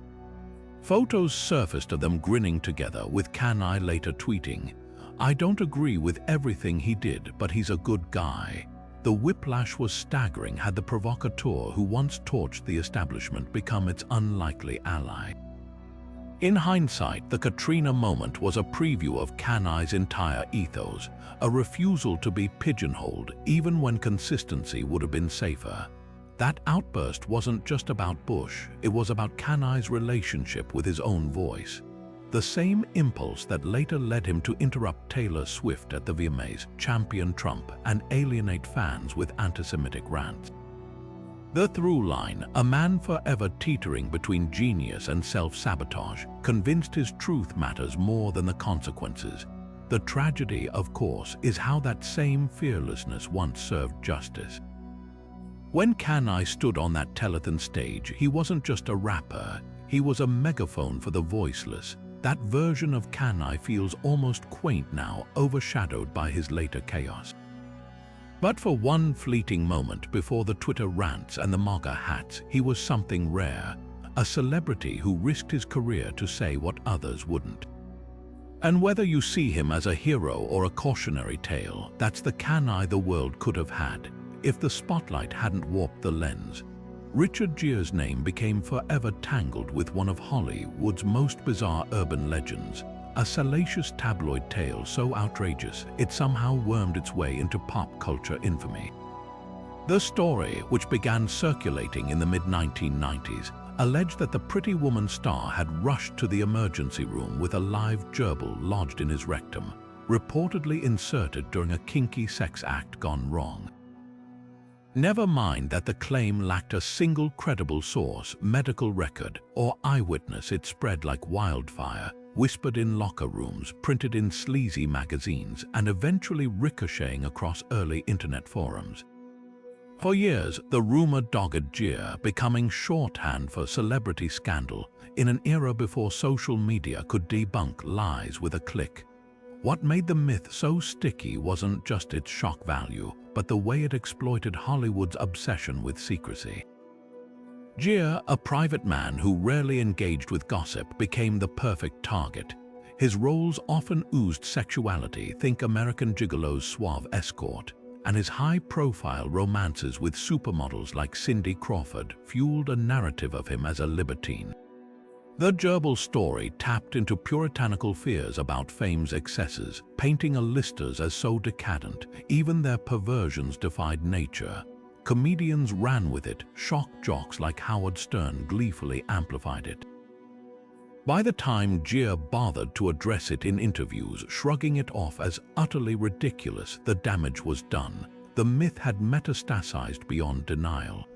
Photos surfaced of them grinning together, with Kanai later tweeting, "I don't agree with everything he did, but he's a good guy." The whiplash was staggering had the provocateur who once torched the establishment become its unlikely ally. In hindsight, the Katrina moment was a preview of Kanai's entire ethos, a refusal to be pigeonholed even when consistency would have been safer. That outburst wasn't just about Bush, it was about Kanai's relationship with his own voice. The same impulse that later led him to interrupt Taylor Swift at the VMAs, champion Trump, and alienate fans with anti-Semitic rants. The through line, a man forever teetering between genius and self-sabotage, convinced his truth matters more than the consequences. The tragedy, of course, is how that same fearlessness once served justice. When Kanai stood on that telethon stage, he wasn't just a rapper, he was a megaphone for the voiceless. That version of Kanai feels almost quaint now, overshadowed by his later chaos. But for one fleeting moment before the Twitter rants and the MAGA hats, he was something rare, a celebrity who risked his career to say what others wouldn't. And whether you see him as a hero or a cautionary tale, that's the Kanai the world could have had, if the spotlight hadn't warped the lens. Richard Gere's name became forever tangled with one of Hollywood's most bizarre urban legends, a salacious tabloid tale so outrageous it somehow wormed its way into pop culture infamy. The story, which began circulating in the mid-1990s, alleged that the Pretty Woman star had rushed to the emergency room with a live gerbil lodged in his rectum, reportedly inserted during a kinky sex act gone wrong. Never mind that the claim lacked a single credible source, medical record, or eyewitness. It spread like wildfire, whispered in locker rooms, printed in sleazy magazines, and eventually ricocheting across early internet forums. For years, the rumor dogged Gere, becoming shorthand for celebrity scandal in an era before social media could debunk lies with a click. What made the myth so sticky wasn't just its shock value, but the way it exploited Hollywood's obsession with secrecy. Gere, a private man who rarely engaged with gossip, became the perfect target. His roles often oozed sexuality, think American Gigolo's suave escort, and his high-profile romances with supermodels like Cindy Crawford fueled a narrative of him as a libertine. The gerbil story tapped into puritanical fears about fame's excesses, painting A-listers as so decadent, even their perversions defied nature. Comedians ran with it, shock jocks like Howard Stern gleefully amplified it. By the time Gere bothered to address it in interviews, shrugging it off as utterly ridiculous, the damage was done. The myth had metastasized beyond denial.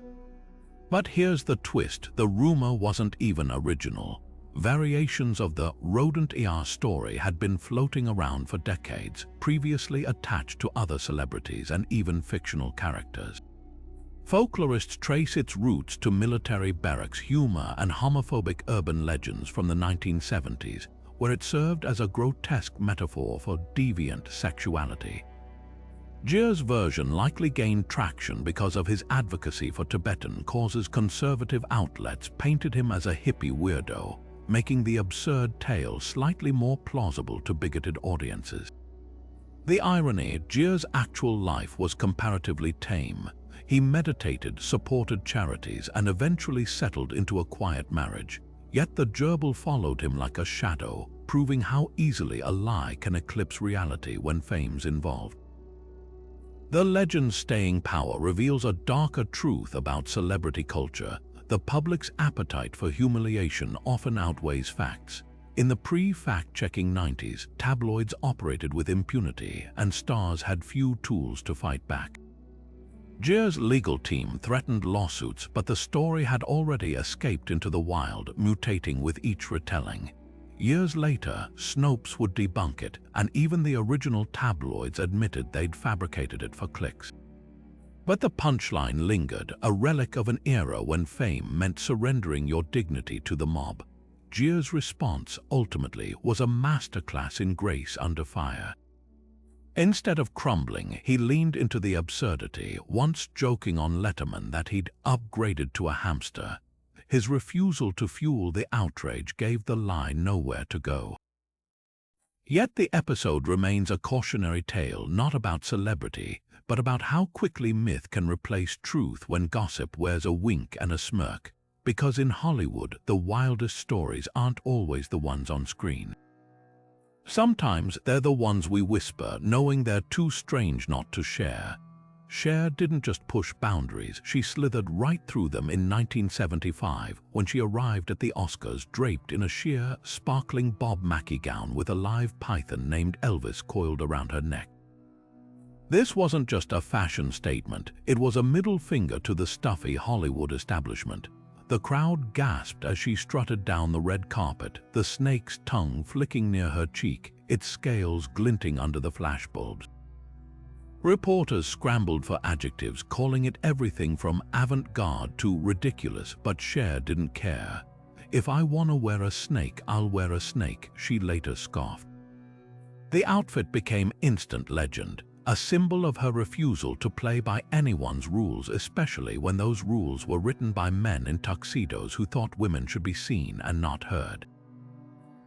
But here's the twist, the rumor wasn't even original. Variations of the rodent ER story had been floating around for decades, previously attached to other celebrities and even fictional characters. Folklorists trace its roots to military barracks humor and homophobic urban legends from the 1970s, where it served as a grotesque metaphor for deviant sexuality. Gere's version likely gained traction because of his advocacy for Tibetan causes. Conservative outlets painted him as a hippie weirdo, making the absurd tale slightly more plausible to bigoted audiences. The irony, Gere's actual life was comparatively tame. He meditated, supported charities, and eventually settled into a quiet marriage. Yet the gerbil followed him like a shadow, proving how easily a lie can eclipse reality when fame's involved. The legend's staying power reveals a darker truth about celebrity culture. The public's appetite for humiliation often outweighs facts. In the pre-fact-checking 90s, tabloids operated with impunity, and stars had few tools to fight back. Gier's legal team threatened lawsuits, but the story had already escaped into the wild, mutating with each retelling. Years later, Snopes would debunk it, and even the original tabloids admitted they'd fabricated it for clicks. But the punchline lingered, a relic of an era when fame meant surrendering your dignity to the mob. Gier's response, ultimately, was a masterclass in grace under fire. Instead of crumbling, he leaned into the absurdity, once joking on Letterman that he'd upgraded to a hamster. His refusal to fuel the outrage gave the lie nowhere to go. Yet the episode remains a cautionary tale, not about celebrity, but about how quickly myth can replace truth when gossip wears a wink and a smirk. Because in Hollywood, the wildest stories aren't always the ones on screen. Sometimes they're the ones we whisper, knowing they're too strange not to share. Cher didn't just push boundaries, she slithered right through them in 1975 when she arrived at the Oscars draped in a sheer, sparkling Bob Mackie gown with a live python named Elvis coiled around her neck. This wasn't just a fashion statement, it was a middle finger to the stuffy Hollywood establishment. The crowd gasped as she strutted down the red carpet, the snake's tongue flicking near her cheek, its scales glinting under the flashbulbs. Reporters scrambled for adjectives, calling it everything from avant-garde to ridiculous, but Cher didn't care. "If I want to wear a snake, I'll wear a snake," she later scoffed. The outfit became instant legend, a symbol of her refusal to play by anyone's rules, especially when those rules were written by men in tuxedos who thought women should be seen and not heard.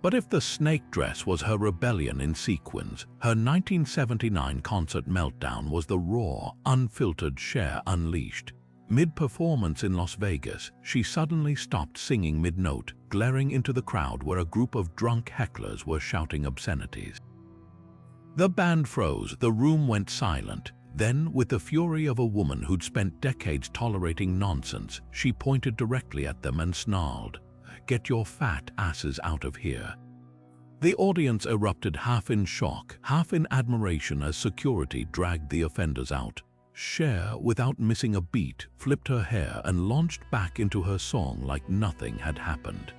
But if the snake dress was her rebellion in sequins, her 1979 concert meltdown was the raw, unfiltered Cher unleashed. Mid-performance in Las Vegas, she suddenly stopped singing mid-note, glaring into the crowd where a group of drunk hecklers were shouting obscenities. The band froze, the room went silent. Then, with the fury of a woman who'd spent decades tolerating nonsense, she pointed directly at them and snarled, "Get your fat asses out of here." The audience erupted, half in shock, half in admiration as security dragged the offenders out. Cher, without missing a beat, flipped her hair and launched back into her song like nothing had happened.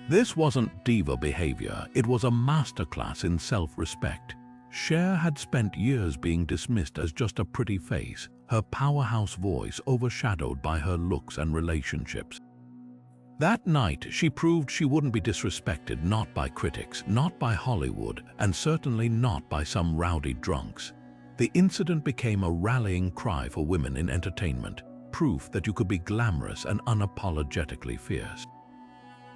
This wasn't diva behavior, it was a masterclass in self-respect. Cher had spent years being dismissed as just a pretty face, her powerhouse voice overshadowed by her looks and relationships. That night, she proved she wouldn't be disrespected, not by critics, not by Hollywood, and certainly not by some rowdy drunks. The incident became a rallying cry for women in entertainment, proof that you could be glamorous and unapologetically fierce.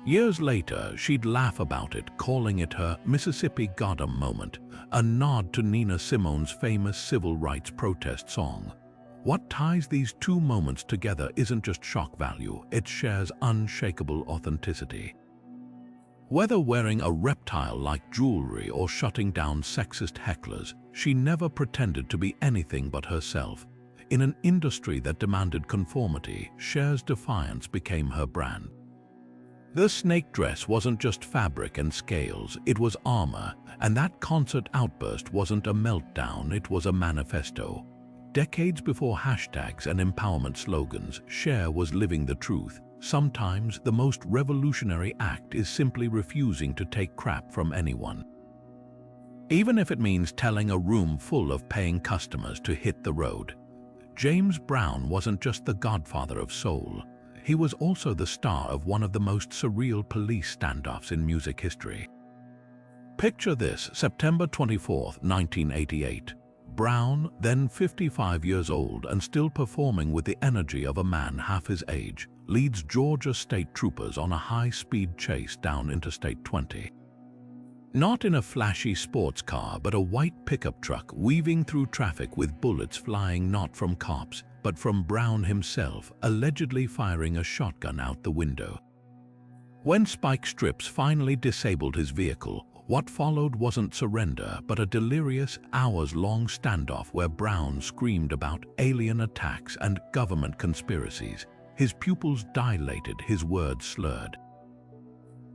Years later, she'd laugh about it, calling it her Mississippi Goddam moment, a nod to Nina Simone's famous civil rights protest song. What ties these two moments together isn't just shock value, it shares unshakable authenticity. Whether wearing a reptile-like jewelry or shutting down sexist hecklers, she never pretended to be anything but herself. In an industry that demanded conformity, Cher's defiance became her brand. The snake dress wasn't just fabric and scales, it was armor, and that concert outburst wasn't a meltdown, it was a manifesto. Decades before hashtags and empowerment slogans, Cher was living the truth. Sometimes the most revolutionary act is simply refusing to take crap from anyone. Even if it means telling a room full of paying customers to hit the road. James Brown wasn't just the godfather of soul. He was also the star of one of the most surreal police standoffs in music history. Picture this, September 24, 1988. Brown, then 55 years old and still performing with the energy of a man half his age, leads Georgia state troopers on a high-speed chase down Interstate 20. Not in a flashy sports car, but a white pickup truck weaving through traffic with bullets flying not from cops, but from Brown himself, allegedly firing a shotgun out the window. When spike strips finally disabled his vehicle, what followed wasn't surrender, but a delirious, hours-long standoff where Brown screamed about alien attacks and government conspiracies. His pupils dilated, his words slurred.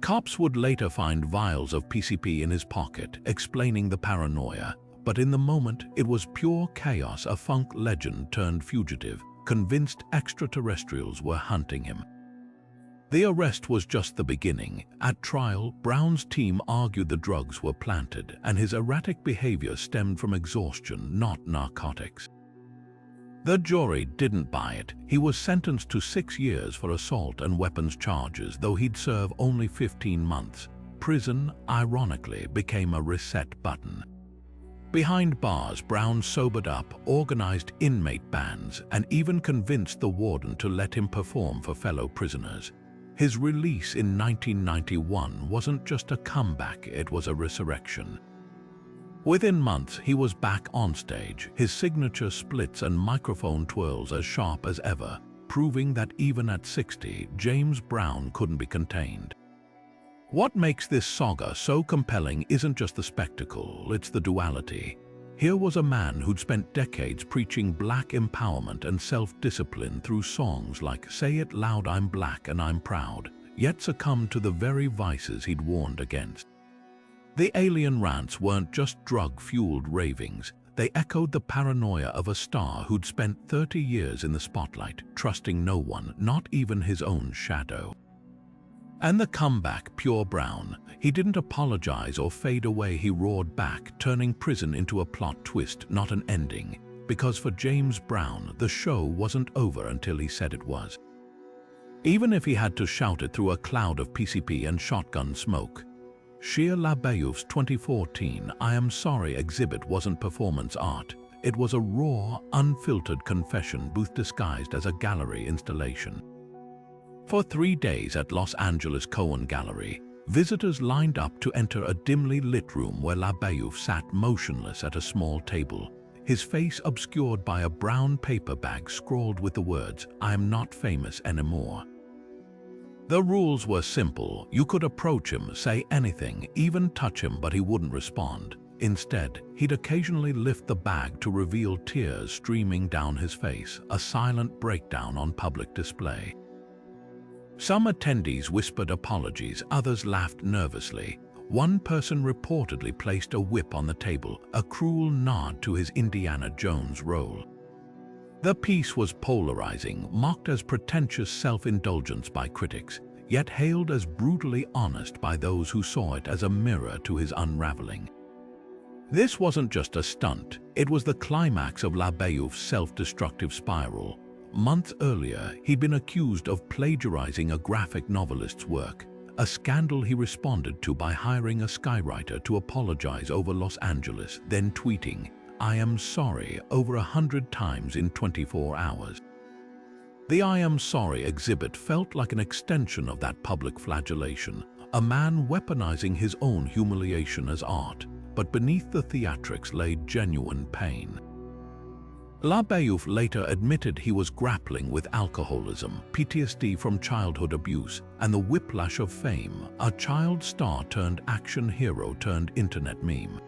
Cops would later find vials of PCP in his pocket, explaining the paranoia, but in the moment it was pure chaos, a funk legend turned fugitive, convinced extraterrestrials were hunting him. The arrest was just the beginning. At trial, Brown's team argued the drugs were planted, and his erratic behavior stemmed from exhaustion, not narcotics. The jury didn't buy it. He was sentenced to 6 years for assault and weapons charges, though he'd serve only 15 months. Prison, ironically, became a reset button. Behind bars, Brown sobered up, organized inmate bands, and even convinced the warden to let him perform for fellow prisoners. His release in 1991 wasn't just a comeback, it was a resurrection. Within months, he was back on stage, his signature splits and microphone twirls as sharp as ever, proving that even at 60, James Brown couldn't be contained. What makes this saga so compelling isn't just the spectacle, it's the duality. Here was a man who'd spent decades preaching black empowerment and self-discipline through songs like "Say It Loud, I'm Black and I'm Proud," yet succumbed to the very vices he'd warned against. The alien rants weren't just drug-fueled ravings, they echoed the paranoia of a star who'd spent 30 years in the spotlight, trusting no one, not even his own shadow. And the comeback, pure Brown. He didn't apologize or fade away, he roared back, turning prison into a plot twist, not an ending. Because for James Brown, the show wasn't over until he said it was. Even if he had to shout it through a cloud of PCP and shotgun smoke. Shia LaBeouf's 2014 "I Am Sorry" exhibit wasn't performance art. It was a raw, unfiltered confession booth disguised as a gallery installation. For 3 days at Los Angeles Cohen Gallery, visitors lined up to enter a dimly lit room where LaBeouf sat motionless at a small table, his face obscured by a brown paper bag scrawled with the words, "I am not famous anymore." The rules were simple. You could approach him, say anything, even touch him, but he wouldn't respond. Instead, he'd occasionally lift the bag to reveal tears streaming down his face, a silent breakdown on public display. Some attendees whispered apologies, others laughed nervously. One person reportedly placed a whip on the table, a cruel nod to his Indiana Jones role. The piece was polarizing, mocked as pretentious self-indulgence by critics, yet hailed as brutally honest by those who saw it as a mirror to his unraveling. This wasn't just a stunt, it was the climax of LaBeouf's self-destructive spiral. Months earlier, he'd been accused of plagiarizing a graphic novelist's work, a scandal he responded to by hiring a skywriter to apologize over Los Angeles, then tweeting, "I am sorry," over 100 times in 24 hours. The "I am sorry" exhibit felt like an extension of that public flagellation, a man weaponizing his own humiliation as art, but beneath the theatrics lay genuine pain. LaBeouf later admitted he was grappling with alcoholism, PTSD from childhood abuse, and the whiplash of fame, a child star turned action hero turned internet meme.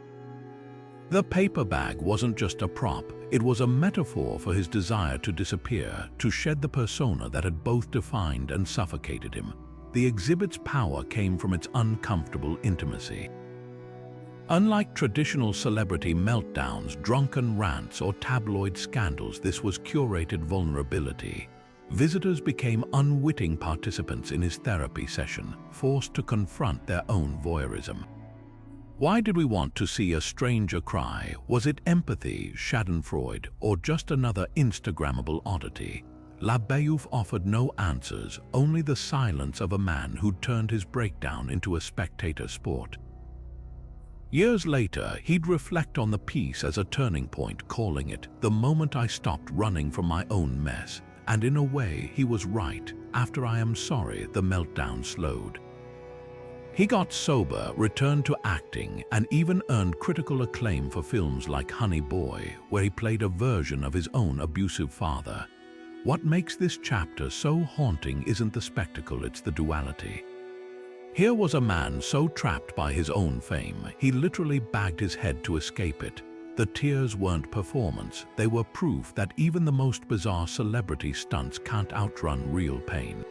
The paper bag wasn't just a prop, it was a metaphor for his desire to disappear, to shed the persona that had both defined and suffocated him. The exhibit's power came from its uncomfortable intimacy. Unlike traditional celebrity meltdowns, drunken rants, or tabloid scandals, this was curated vulnerability. Visitors became unwitting participants in his therapy session, forced to confront their own voyeurism. Why did we want to see a stranger cry? Was it empathy, schadenfreude, or just another Instagrammable oddity? LaBeouf offered no answers, only the silence of a man who'd turned his breakdown into a spectator sport. Years later, he'd reflect on the piece as a turning point, calling it "the moment I stopped running from my own mess." And in a way, he was right. After "I Am Sorry," the meltdown slowed. He got sober, returned to acting, and even earned critical acclaim for films like Honey Boy, where he played a version of his own abusive father. What makes this chapter so haunting isn't the spectacle, it's the duality. Here was a man so trapped by his own fame, he literally bagged his head to escape it. The tears weren't performance, they were proof that even the most bizarre celebrity stunts can't outrun real pain.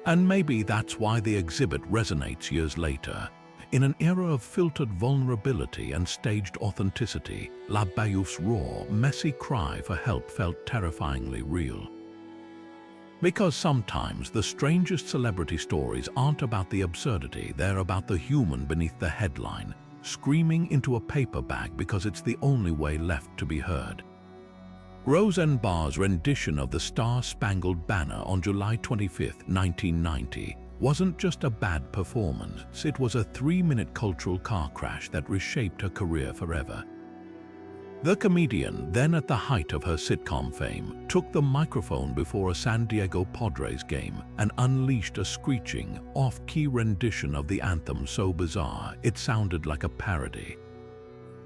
And maybe that's why the exhibit resonates years later. In an era of filtered vulnerability and staged authenticity, La Bayouf's raw, messy cry for help felt terrifyingly real. Because sometimes the strangest celebrity stories aren't about the absurdity, they're about the human beneath the headline, screaming into a paper bag because it's the only way left to be heard. Roseanne Barr's rendition of the Star-Spangled Banner on July 25, 1990, wasn't just a bad performance, it was a 3-minute cultural car crash that reshaped her career forever. The comedian, then at the height of her sitcom fame, took the microphone before a San Diego Padres game and unleashed a screeching, off-key rendition of the anthem so bizarre it sounded like a parody.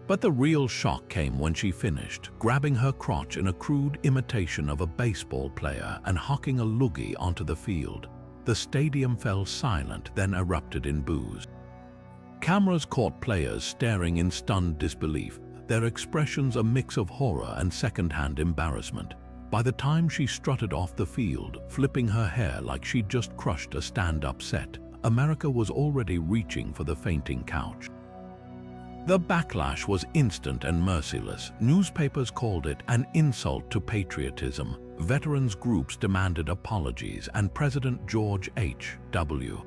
But the real shock came when she finished, grabbing her crotch in a crude imitation of a baseball player and hocking a loogie onto the field. The stadium fell silent, then erupted in boos. Cameras caught players staring in stunned disbelief, their expressions a mix of horror and second-hand embarrassment. By the time she strutted off the field, flipping her hair like she'd just crushed a stand-up set, America was already reaching for the fainting couch. The backlash was instant and merciless. Newspapers called it an insult to patriotism. Veterans groups demanded apologies, and President George H.W.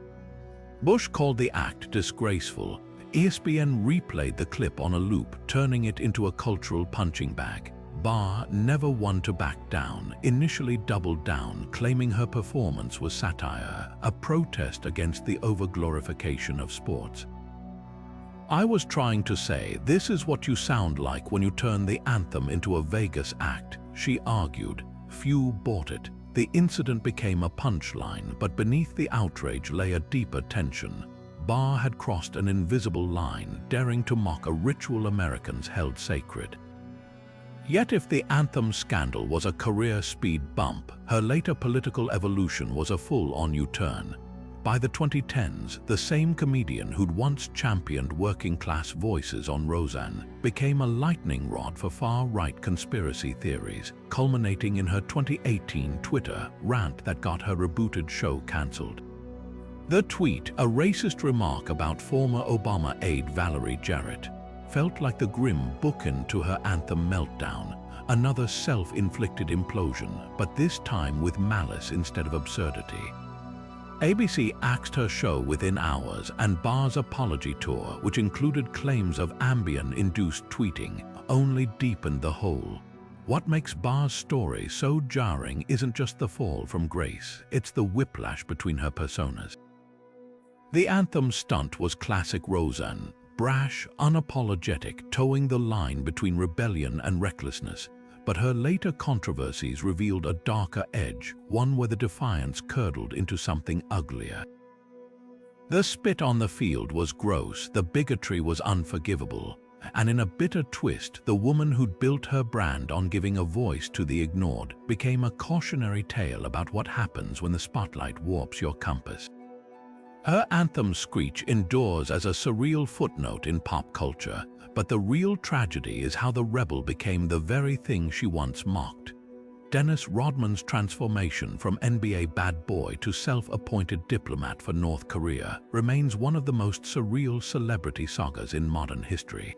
Bush called the act disgraceful. ESPN replayed the clip on a loop, turning it into a cultural punching bag. Barr, never one to back down, initially doubled down, claiming her performance was satire, a protest against the overglorification of sports. "I was trying to say, this is what you sound like when you turn the anthem into a Vegas act," she argued. Few bought it. The incident became a punchline, but beneath the outrage lay a deeper tension. Barr had crossed an invisible line, daring to mock a ritual Americans held sacred. Yet if the anthem scandal was a career speed bump, her later political evolution was a full-on U-turn. By the 2010s, the same comedian who'd once championed working-class voices on Roseanne became a lightning rod for far-right conspiracy theories, culminating in her 2018 Twitter rant that got her rebooted show cancelled. The tweet, a racist remark about former Obama aide Valerie Jarrett, felt like the grim bookend to her anthem meltdown, another self-inflicted implosion, but this time with malice instead of absurdity. ABC axed her show within hours, and Barr's apology tour, which included claims of Ambien-induced tweeting, only deepened the hole. What makes Barr's story so jarring isn't just the fall from grace, it's the whiplash between her personas. The anthem stunt was classic Roseanne, brash, unapologetic, towing the line between rebellion and recklessness. But her later controversies revealed a darker edge, one where the defiance curdled into something uglier. The spit on the field was gross, the bigotry was unforgivable, and in a bitter twist, the woman who'd built her brand on giving a voice to the ignored became a cautionary tale about what happens when the spotlight warps your compass. Her anthem screech endures as a surreal footnote in pop culture, but the real tragedy is how the rebel became the very thing she once mocked. Dennis Rodman's transformation from NBA bad boy to self-appointed diplomat for North Korea remains one of the most surreal celebrity sagas in modern history.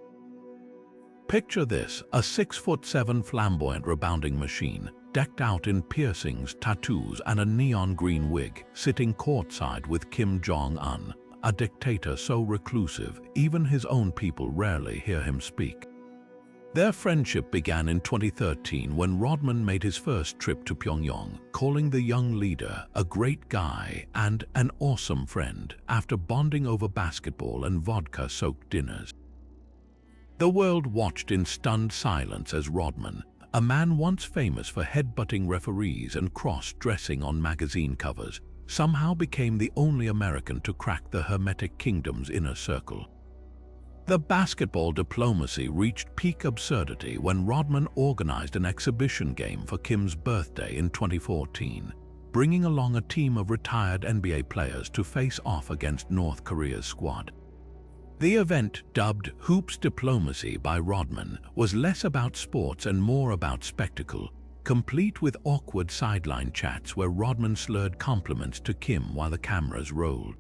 Picture this, a 6'7" flamboyant rebounding machine, decked out in piercings, tattoos, and a neon green wig, sitting courtside with Kim Jong-un, a dictator so reclusive, even his own people rarely hear him speak. Their friendship began in 2013 when Rodman made his first trip to Pyongyang, calling the young leader a great guy and an awesome friend after bonding over basketball and vodka-soaked dinners. The world watched in stunned silence as Rodman, a man once famous for headbutting referees and cross-dressing on magazine covers, somehow became the only American to crack the Hermetic Kingdom's inner circle. The basketball diplomacy reached peak absurdity when Rodman organized an exhibition game for Kim's birthday in 2014, bringing along a team of retired NBA players to face off against North Korea's squad. The event, dubbed Hoops Diplomacy by Rodman, was less about sports and more about spectacle, complete with awkward sideline chats where Rodman slurred compliments to Kim while the cameras rolled.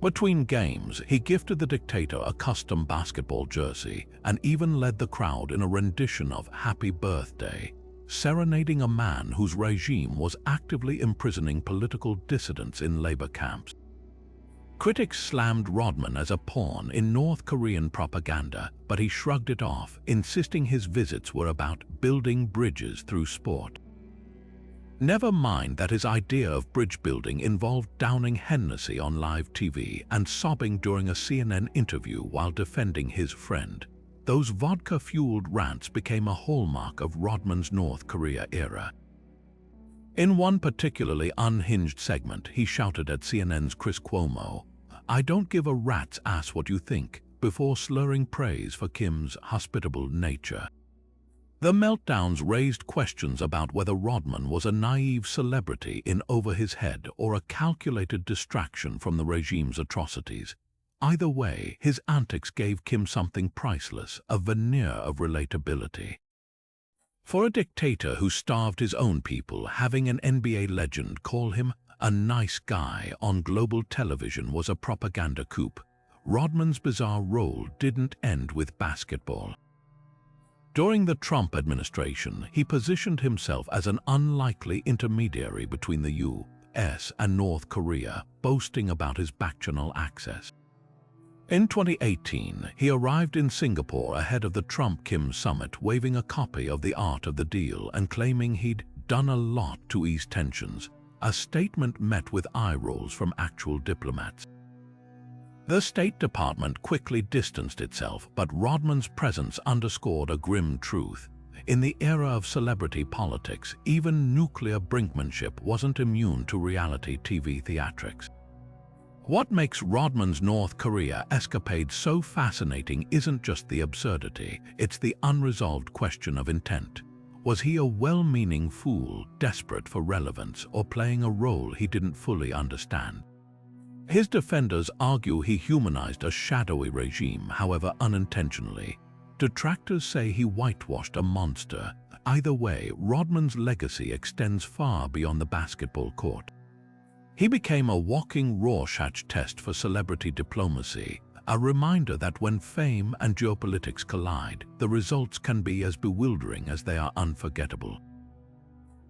Between games, he gifted the dictator a custom basketball jersey and even led the crowd in a rendition of Happy Birthday, serenading a man whose regime was actively imprisoning political dissidents in labor camps. Critics slammed Rodman as a pawn in North Korean propaganda, but he shrugged it off, insisting his visits were about building bridges through sport. Never mind that his idea of bridge building involved downing Hennessy on live TV and sobbing during a CNN interview while defending his friend. Those vodka-fueled rants became a hallmark of Rodman's North Korea era. In one particularly unhinged segment, he shouted at CNN's Chris Cuomo, "I don't give a rat's ass what you think," before slurring praise for Kim's hospitable nature. The meltdowns raised questions about whether Rodman was a naive celebrity in over his head or a calculated distraction from the regime's atrocities. Either way, his antics gave Kim something priceless, a veneer of relatability. For a dictator who starved his own people, having an NBA legend call him a nice guy on global television was a propaganda coup. Rodman's bizarre role didn't end with basketball. During the Trump administration, he positioned himself as an unlikely intermediary between the U.S. and North Korea, boasting about his backchannel access. In 2018, he arrived in Singapore ahead of the Trump-Kim summit, waving a copy of The Art of the Deal and claiming he'd done a lot to ease tensions, a statement met with eye rolls from actual diplomats. The State Department quickly distanced itself, but Rodman's presence underscored a grim truth. In the era of celebrity politics, even nuclear brinkmanship wasn't immune to reality TV theatrics. What makes Rodman's North Korea escapade so fascinating isn't just the absurdity, it's the unresolved question of intent. Was he a well-meaning fool, desperate for relevance, or playing a role he didn't fully understand? His defenders argue he humanized a shadowy regime, however unintentionally. Detractors say he whitewashed a monster. Either way, Rodman's legacy extends far beyond the basketball court. He became a walking Rorschach test for celebrity diplomacy, a reminder that when fame and geopolitics collide, the results can be as bewildering as they are unforgettable.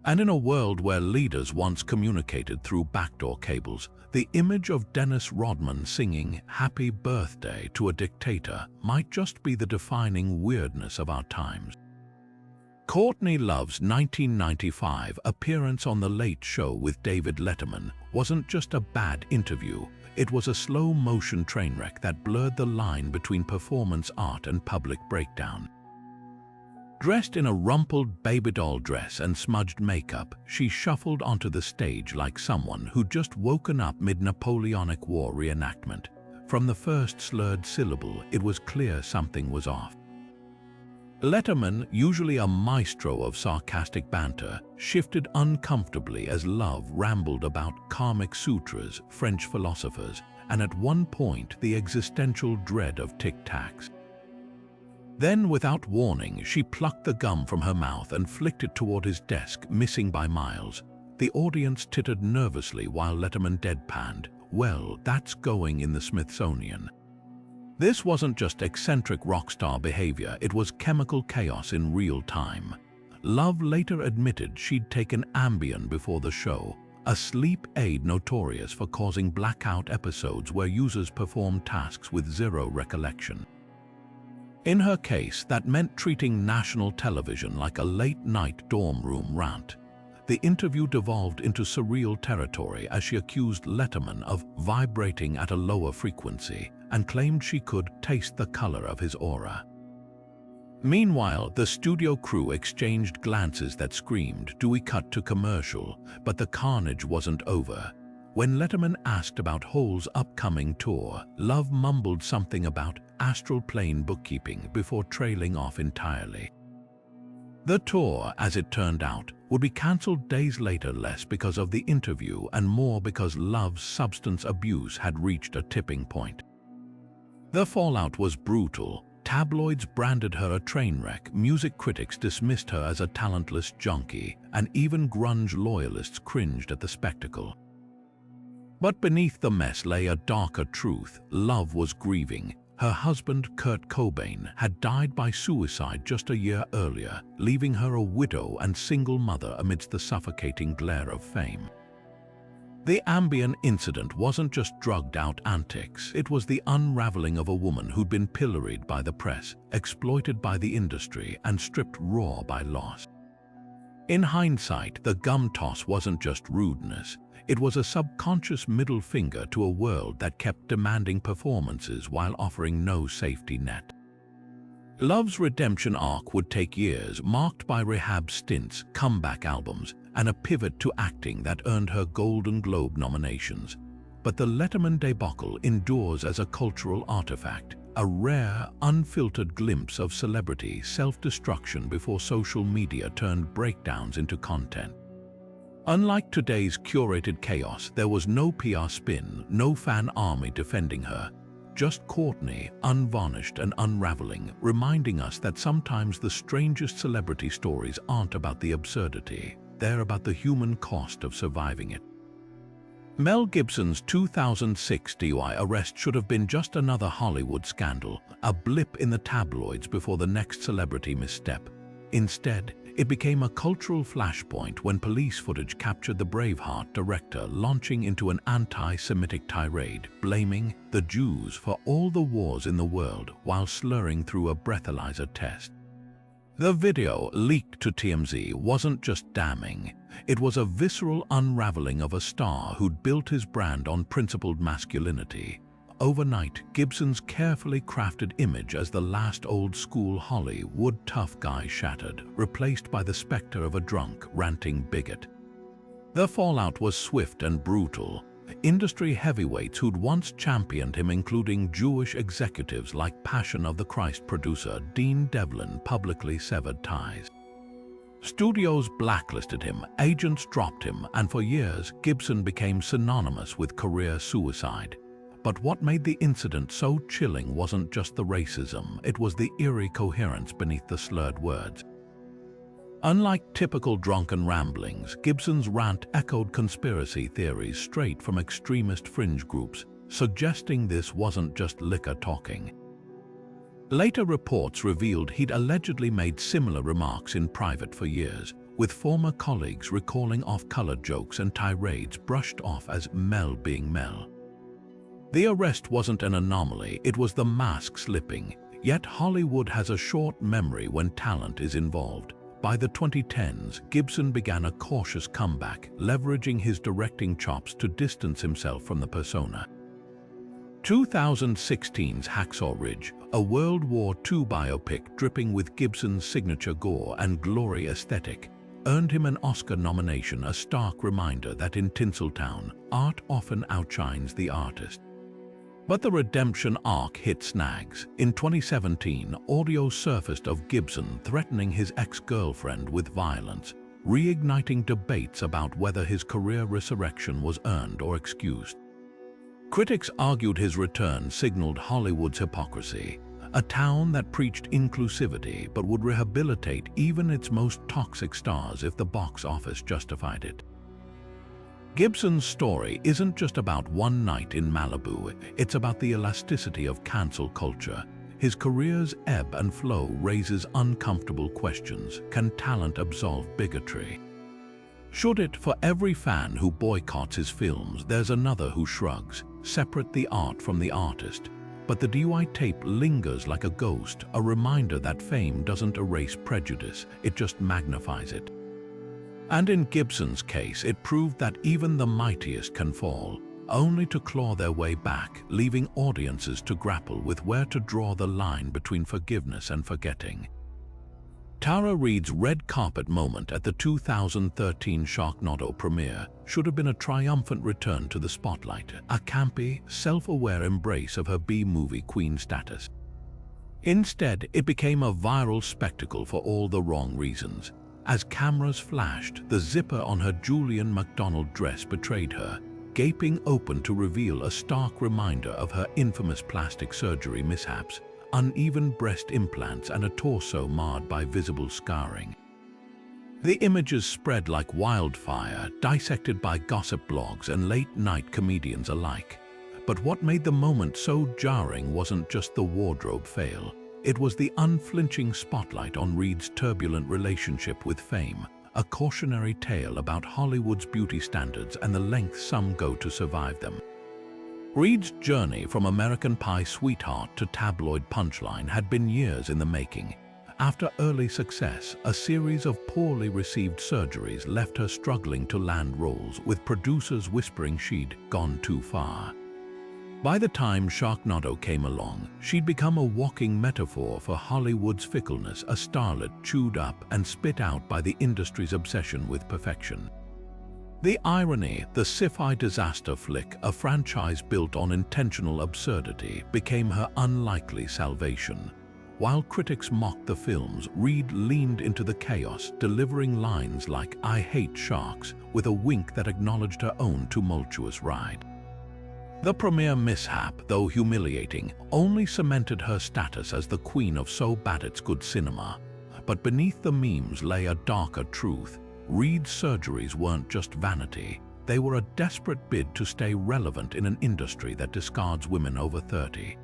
And in a world where leaders once communicated through backdoor cables, the image of Dennis Rodman singing "Happy Birthday" to a dictator might just be the defining weirdness of our times. Courtney Love's 1995 appearance on The Late Show with David Letterman wasn't just a bad interview, it was a slow-motion train wreck that blurred the line between performance art and public breakdown. Dressed in a rumpled baby doll dress and smudged makeup, she shuffled onto the stage like someone who'd just woken up mid-Napoleonic War reenactment. From the first slurred syllable, it was clear something was off. Letterman, usually a maestro of sarcastic banter, shifted uncomfortably as Love rambled about karmic sutras, French philosophers, and at one point the existential dread of tic-tacs. Then, without warning, she plucked the gum from her mouth and flicked it toward his desk, missing by miles. The audience tittered nervously while Letterman deadpanned, "Well, that's going in the Smithsonian." This wasn't just eccentric rock star behavior, it was chemical chaos in real time. Love later admitted she'd taken Ambien before the show, a sleep aid notorious for causing blackout episodes where users performed tasks with zero recollection. In her case, that meant treating national television like a late-night dorm room rant. The interview devolved into surreal territory as she accused Letterman of vibrating at a lower frequency and claimed she could taste the color of his aura. Meanwhile, the studio crew exchanged glances that screamed, "Do we cut to commercial?" But the carnage wasn't over. When Letterman asked about Hole's upcoming tour, Love mumbled something about astral plane bookkeeping before trailing off entirely. The tour, as it turned out, would be cancelled days later, less because of the interview and more because Love's substance abuse had reached a tipping point. The fallout was brutal. Tabloids branded her a train wreck, music critics dismissed her as a talentless junkie, and even grunge loyalists cringed at the spectacle. But beneath the mess lay a darker truth. Love was grieving. Her husband, Kurt Cobain, had died by suicide just a year earlier, leaving her a widow and single mother amidst the suffocating glare of fame. The Ambien incident wasn't just drugged-out antics, it was the unraveling of a woman who'd been pilloried by the press, exploited by the industry, and stripped raw by loss. In hindsight, the gum toss wasn't just rudeness. It was a subconscious middle finger to a world that kept demanding performances while offering no safety net. Love's redemption arc would take years, marked by rehab stints, comeback albums, and a pivot to acting that earned her Golden Globe nominations. But the Letterman debacle endures as a cultural artifact, a rare, unfiltered glimpse of celebrity self-destruction before social media turned breakdowns into content. Unlike today's curated chaos, there was no PR spin, no fan army defending her. Just Courtney, unvarnished and unraveling, reminding us that sometimes the strangest celebrity stories aren't about the absurdity, they're about the human cost of surviving it. Mel Gibson's 2006 DUI arrest should have been just another Hollywood scandal, a blip in the tabloids before the next celebrity misstep. Instead, it became a cultural flashpoint when police footage captured the Braveheart director launching into an anti-Semitic tirade, blaming the Jews for all the wars in the world while slurring through a breathalyzer test. The video, leaked to TMZ, wasn't just damning. It was a visceral unraveling of a star who'd built his brand on principled masculinity. Overnight, Gibson's carefully crafted image as the last old-school Hollywood tough guy shattered, replaced by the specter of a drunk, ranting bigot. The fallout was swift and brutal. Industry heavyweights who'd once championed him, including Jewish executives like Passion of the Christ producer Dean Devlin, publicly severed ties. Studios blacklisted him, agents dropped him, and for years, Gibson became synonymous with career suicide. But what made the incident so chilling wasn't just the racism, it was the eerie coherence beneath the slurred words. Unlike typical drunken ramblings, Gibson's rant echoed conspiracy theories straight from extremist fringe groups, suggesting this wasn't just liquor talking. Later reports revealed he'd allegedly made similar remarks in private for years, with former colleagues recalling off-color jokes and tirades brushed off as Mel being Mel. The arrest wasn't an anomaly, it was the mask slipping, yet Hollywood has a short memory when talent is involved. By the 2010s, Gibson began a cautious comeback, leveraging his directing chops to distance himself from the persona. 2016's Hacksaw Ridge, a World War II biopic dripping with Gibson's signature gore and glory aesthetic, earned him an Oscar nomination, a stark reminder that in Tinseltown, art often outshines the artist. But the redemption arc hit snags. In 2017, audio surfaced of Gibson threatening his ex-girlfriend with violence, reigniting debates about whether his career resurrection was earned or excused. Critics argued his return signaled Hollywood's hypocrisy, a town that preached inclusivity but would rehabilitate even its most toxic stars if the box office justified it. Gibson's story isn't just about one night in Malibu, it's about the elasticity of cancel culture. His career's ebb and flow raises uncomfortable questions. Can talent absolve bigotry? Should it? For every fan who boycotts his films, there's another who shrugs. Separate the art from the artist. But the DUI tape lingers like a ghost, a reminder that fame doesn't erase prejudice, it just magnifies it. And in Gibson's case, it proved that even the mightiest can fall, only to claw their way back, leaving audiences to grapple with where to draw the line between forgiveness and forgetting. Tara Reid's red carpet moment at the 2013 Sharknado premiere should have been a triumphant return to the spotlight, a campy, self-aware embrace of her B-movie queen status. Instead, it became a viral spectacle for all the wrong reasons. As cameras flashed, the zipper on her Julian MacDonald dress betrayed her, gaping open to reveal a stark reminder of her infamous plastic surgery mishaps, uneven breast implants and a torso marred by visible scarring. The images spread like wildfire, dissected by gossip blogs and late-night comedians alike. But what made the moment so jarring wasn't just the wardrobe fail. It was the unflinching spotlight on Reid's turbulent relationship with fame, a cautionary tale about Hollywood's beauty standards and the lengths some go to survive them. Reid's journey from American Pie sweetheart to tabloid punchline had been years in the making. After early success, a series of poorly received surgeries left her struggling to land roles, with producers whispering she'd gone too far. By the time Sharknado came along, she'd become a walking metaphor for Hollywood's fickleness, a starlet chewed up and spit out by the industry's obsession with perfection. The irony, the sci-fi disaster flick, a franchise built on intentional absurdity, became her unlikely salvation. While critics mocked the films, Reid leaned into the chaos, delivering lines like "I hate sharks," with a wink that acknowledged her own tumultuous ride. The premiere mishap, though humiliating, only cemented her status as the queen of so bad it's good cinema. But beneath the memes lay a darker truth. Reid's surgeries weren't just vanity. They were a desperate bid to stay relevant in an industry that discards women over 30.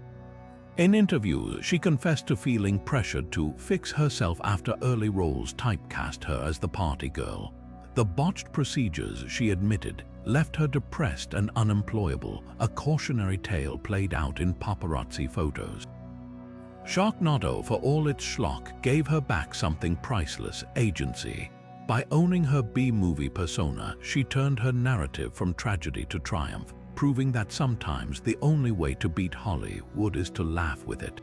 In interviews, she confessed to feeling pressured to fix herself after early roles typecast her as the party girl. The botched procedures, she admitted, left her depressed and unemployable, a cautionary tale played out in paparazzi photos. Sharknado, for all its schlock, gave her back something priceless: agency. By owning her B-movie persona, she turned her narrative from tragedy to triumph, proving that sometimes the only way to beat Hollywood is to laugh with it.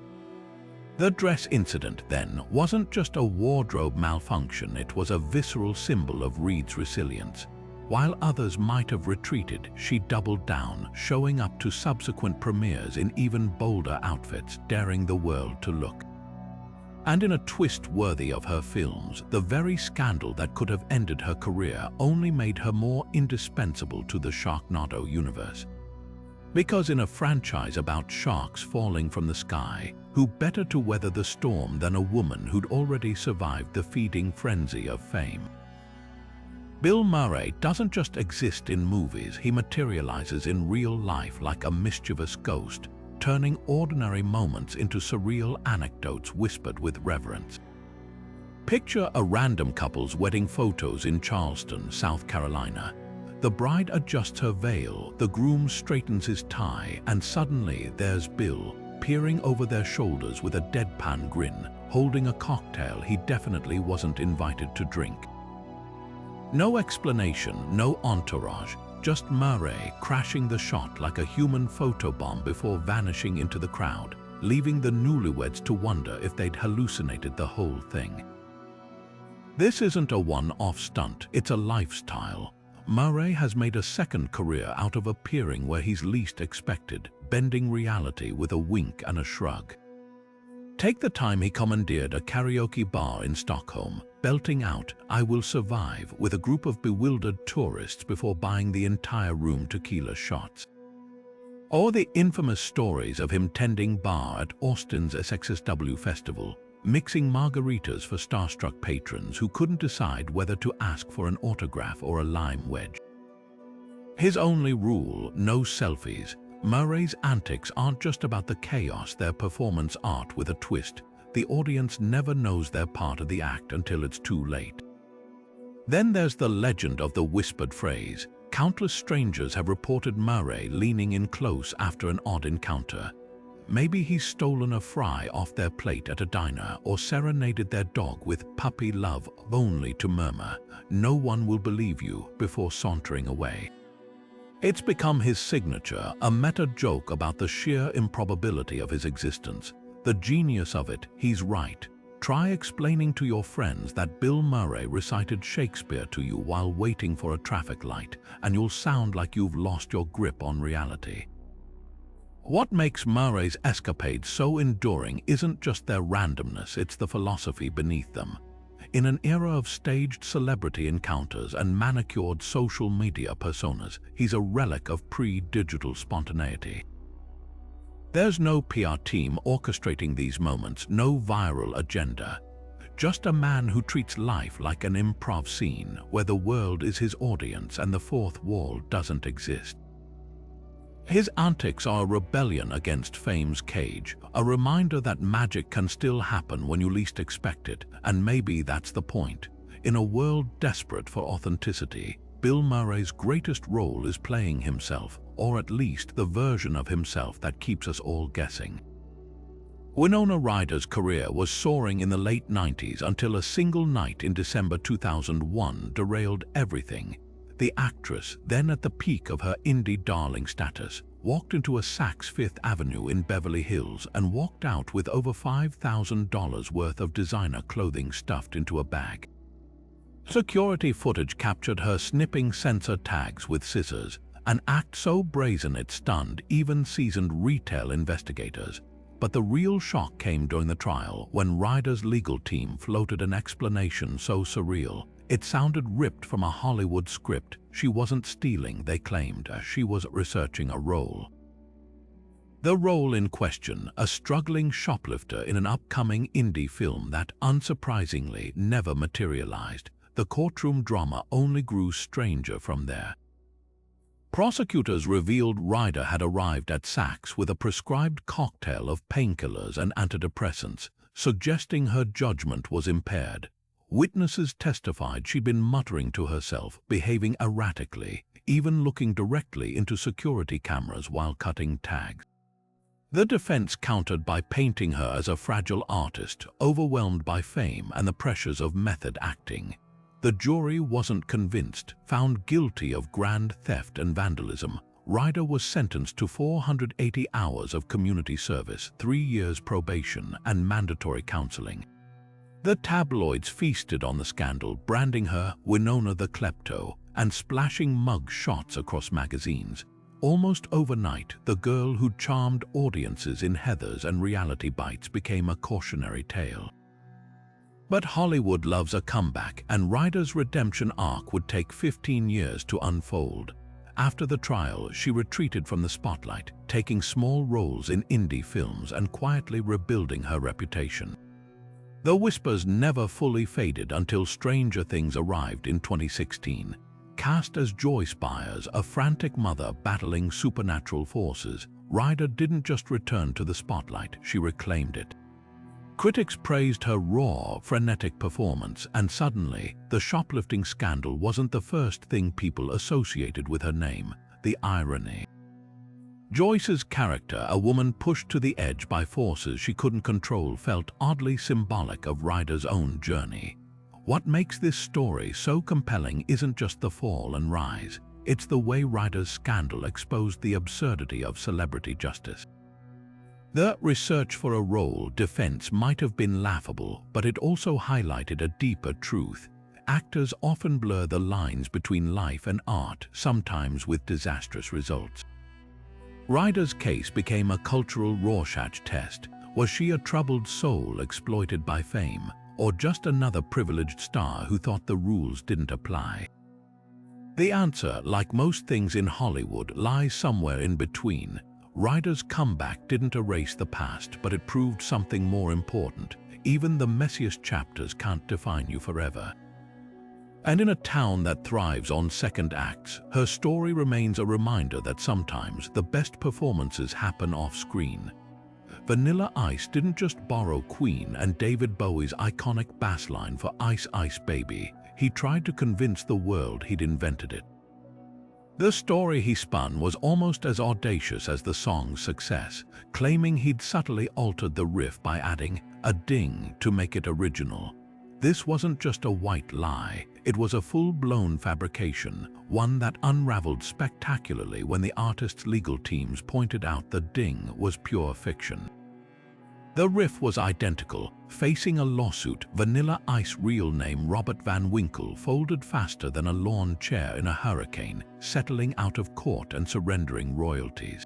The dress incident, then, wasn't just a wardrobe malfunction, it was a visceral symbol of Reid's resilience. While others might have retreated, she doubled down, showing up to subsequent premieres in even bolder outfits, daring the world to look. And in a twist worthy of her films, the very scandal that could have ended her career only made her more indispensable to the Sharknado universe. Because in a franchise about sharks falling from the sky, who better to weather the storm than a woman who'd already survived the feeding frenzy of fame? Bill Murray doesn't just exist in movies, he materializes in real life like a mischievous ghost, turning ordinary moments into surreal anecdotes whispered with reverence. Picture a random couple's wedding photos in Charleston, South Carolina. The bride adjusts her veil, the groom straightens his tie, and suddenly there's Bill, peering over their shoulders with a deadpan grin, holding a cocktail he definitely wasn't invited to drink. No explanation, no entourage, just Murray crashing the shot like a human photobomb before vanishing into the crowd, leaving the newlyweds to wonder if they'd hallucinated the whole thing. This isn't a one-off stunt, it's a lifestyle. Murray has made a second career out of appearing where he's least expected, bending reality with a wink and a shrug. Take the time he commandeered a karaoke bar in Stockholm, belting out "I Will Survive" with a group of bewildered tourists before buying the entire room tequila shots. Or the infamous stories of him tending bar at Austin's SXSW Festival, mixing margaritas for starstruck patrons who couldn't decide whether to ask for an autograph or a lime wedge. His only rule: no selfies. Murray's antics aren't just about the chaos, they're performance art with a twist. The audience never knows they're part of the act until it's too late. Then there's the legend of the whispered phrase. Countless strangers have reported Murray leaning in close after an odd encounter. Maybe he's stolen a fry off their plate at a diner or serenaded their dog with puppy love, only to murmur, "No one will believe you," before sauntering away. It's become his signature, a meta joke about the sheer improbability of his existence. The genius of it: he's right. Try explaining to your friends that Bill Murray recited Shakespeare to you while waiting for a traffic light, and you'll sound like you've lost your grip on reality. What makes Murray's escapades so enduring isn't just their randomness, it's the philosophy beneath them. In an era of staged celebrity encounters and manicured social media personas, he's a relic of pre-digital spontaneity. There's no PR team orchestrating these moments, no viral agenda. Just a man who treats life like an improv scene where the world is his audience and the fourth wall doesn't exist. His antics are a rebellion against fame's cage, a reminder that magic can still happen when you least expect it, and maybe that's the point. In a world desperate for authenticity, Bill Murray's greatest role is playing himself, or at least the version of himself that keeps us all guessing. Winona Ryder's career was soaring in the late 90s until a single night in December 2001 derailed everything. The actress, then at the peak of her indie darling status, walked into a Saks Fifth Avenue in Beverly Hills and walked out with over $5,000 worth of designer clothing stuffed into a bag. Security footage captured her snipping sensor tags with scissors, an act so brazen it stunned even seasoned retail investigators. But the real shock came during the trial when Ryder's legal team floated an explanation so surreal, it sounded ripped from a Hollywood script. She wasn't stealing, they claimed, she was researching a role. The role in question, a struggling shoplifter in an upcoming indie film that, unsurprisingly, never materialized. The courtroom drama only grew stranger from there. Prosecutors revealed Ryder had arrived at Saks with a prescribed cocktail of painkillers and antidepressants, suggesting her judgment was impaired. Witnesses testified she'd been muttering to herself, behaving erratically, even looking directly into security cameras while cutting tags. The defense countered by painting her as a fragile artist, overwhelmed by fame and the pressures of method acting. The jury wasn't convinced. Found guilty of grand theft and vandalism, Ryder was sentenced to 480 hours of community service, 3 years probation, and mandatory counseling. The tabloids feasted on the scandal, branding her Winona the Klepto and splashing mug shots across magazines. Almost overnight, the girl who charmed audiences in Heathers and Reality Bites became a cautionary tale. But Hollywood loves a comeback, and Ryder's redemption arc would take 15 years to unfold. After the trial, she retreated from the spotlight, taking small roles in indie films and quietly rebuilding her reputation. The whispers never fully faded until Stranger Things arrived in 2016. Cast as Joyce Byers, a frantic mother battling supernatural forces, Ryder didn't just return to the spotlight, she reclaimed it. Critics praised her raw, frenetic performance, and suddenly, the shoplifting scandal wasn't the first thing people associated with her name. The irony. Joyce's character, a woman pushed to the edge by forces she couldn't control, felt oddly symbolic of Ryder's own journey. What makes this story so compelling isn't just the fall and rise, it's the way Ryder's scandal exposed the absurdity of celebrity justice. The research for a role defense might have been laughable, but it also highlighted a deeper truth. Actors often blur the lines between life and art, sometimes with disastrous results. Ryder's case became a cultural Rorschach test. Was she a troubled soul exploited by fame, or just another privileged star who thought the rules didn't apply? The answer, like most things in Hollywood, lies somewhere in between. Ryder's comeback didn't erase the past, but it proved something more important. Even the messiest chapters can't define you forever. And in a town that thrives on second acts, her story remains a reminder that sometimes the best performances happen off-screen. Vanilla Ice didn't just borrow Queen and David Bowie's iconic bass line for Ice Ice Baby, he tried to convince the world he'd invented it. The story he spun was almost as audacious as the song's success, claiming he'd subtly altered the riff by adding a ding to make it original. This wasn't just a white lie, it was a full-blown fabrication, one that unraveled spectacularly when the artist's legal teams pointed out the ding was pure fiction. The riff was identical. Facing a lawsuit, Vanilla Ice's real name Robert Van Winkle folded faster than a lawn chair in a hurricane, settling out of court and surrendering royalties.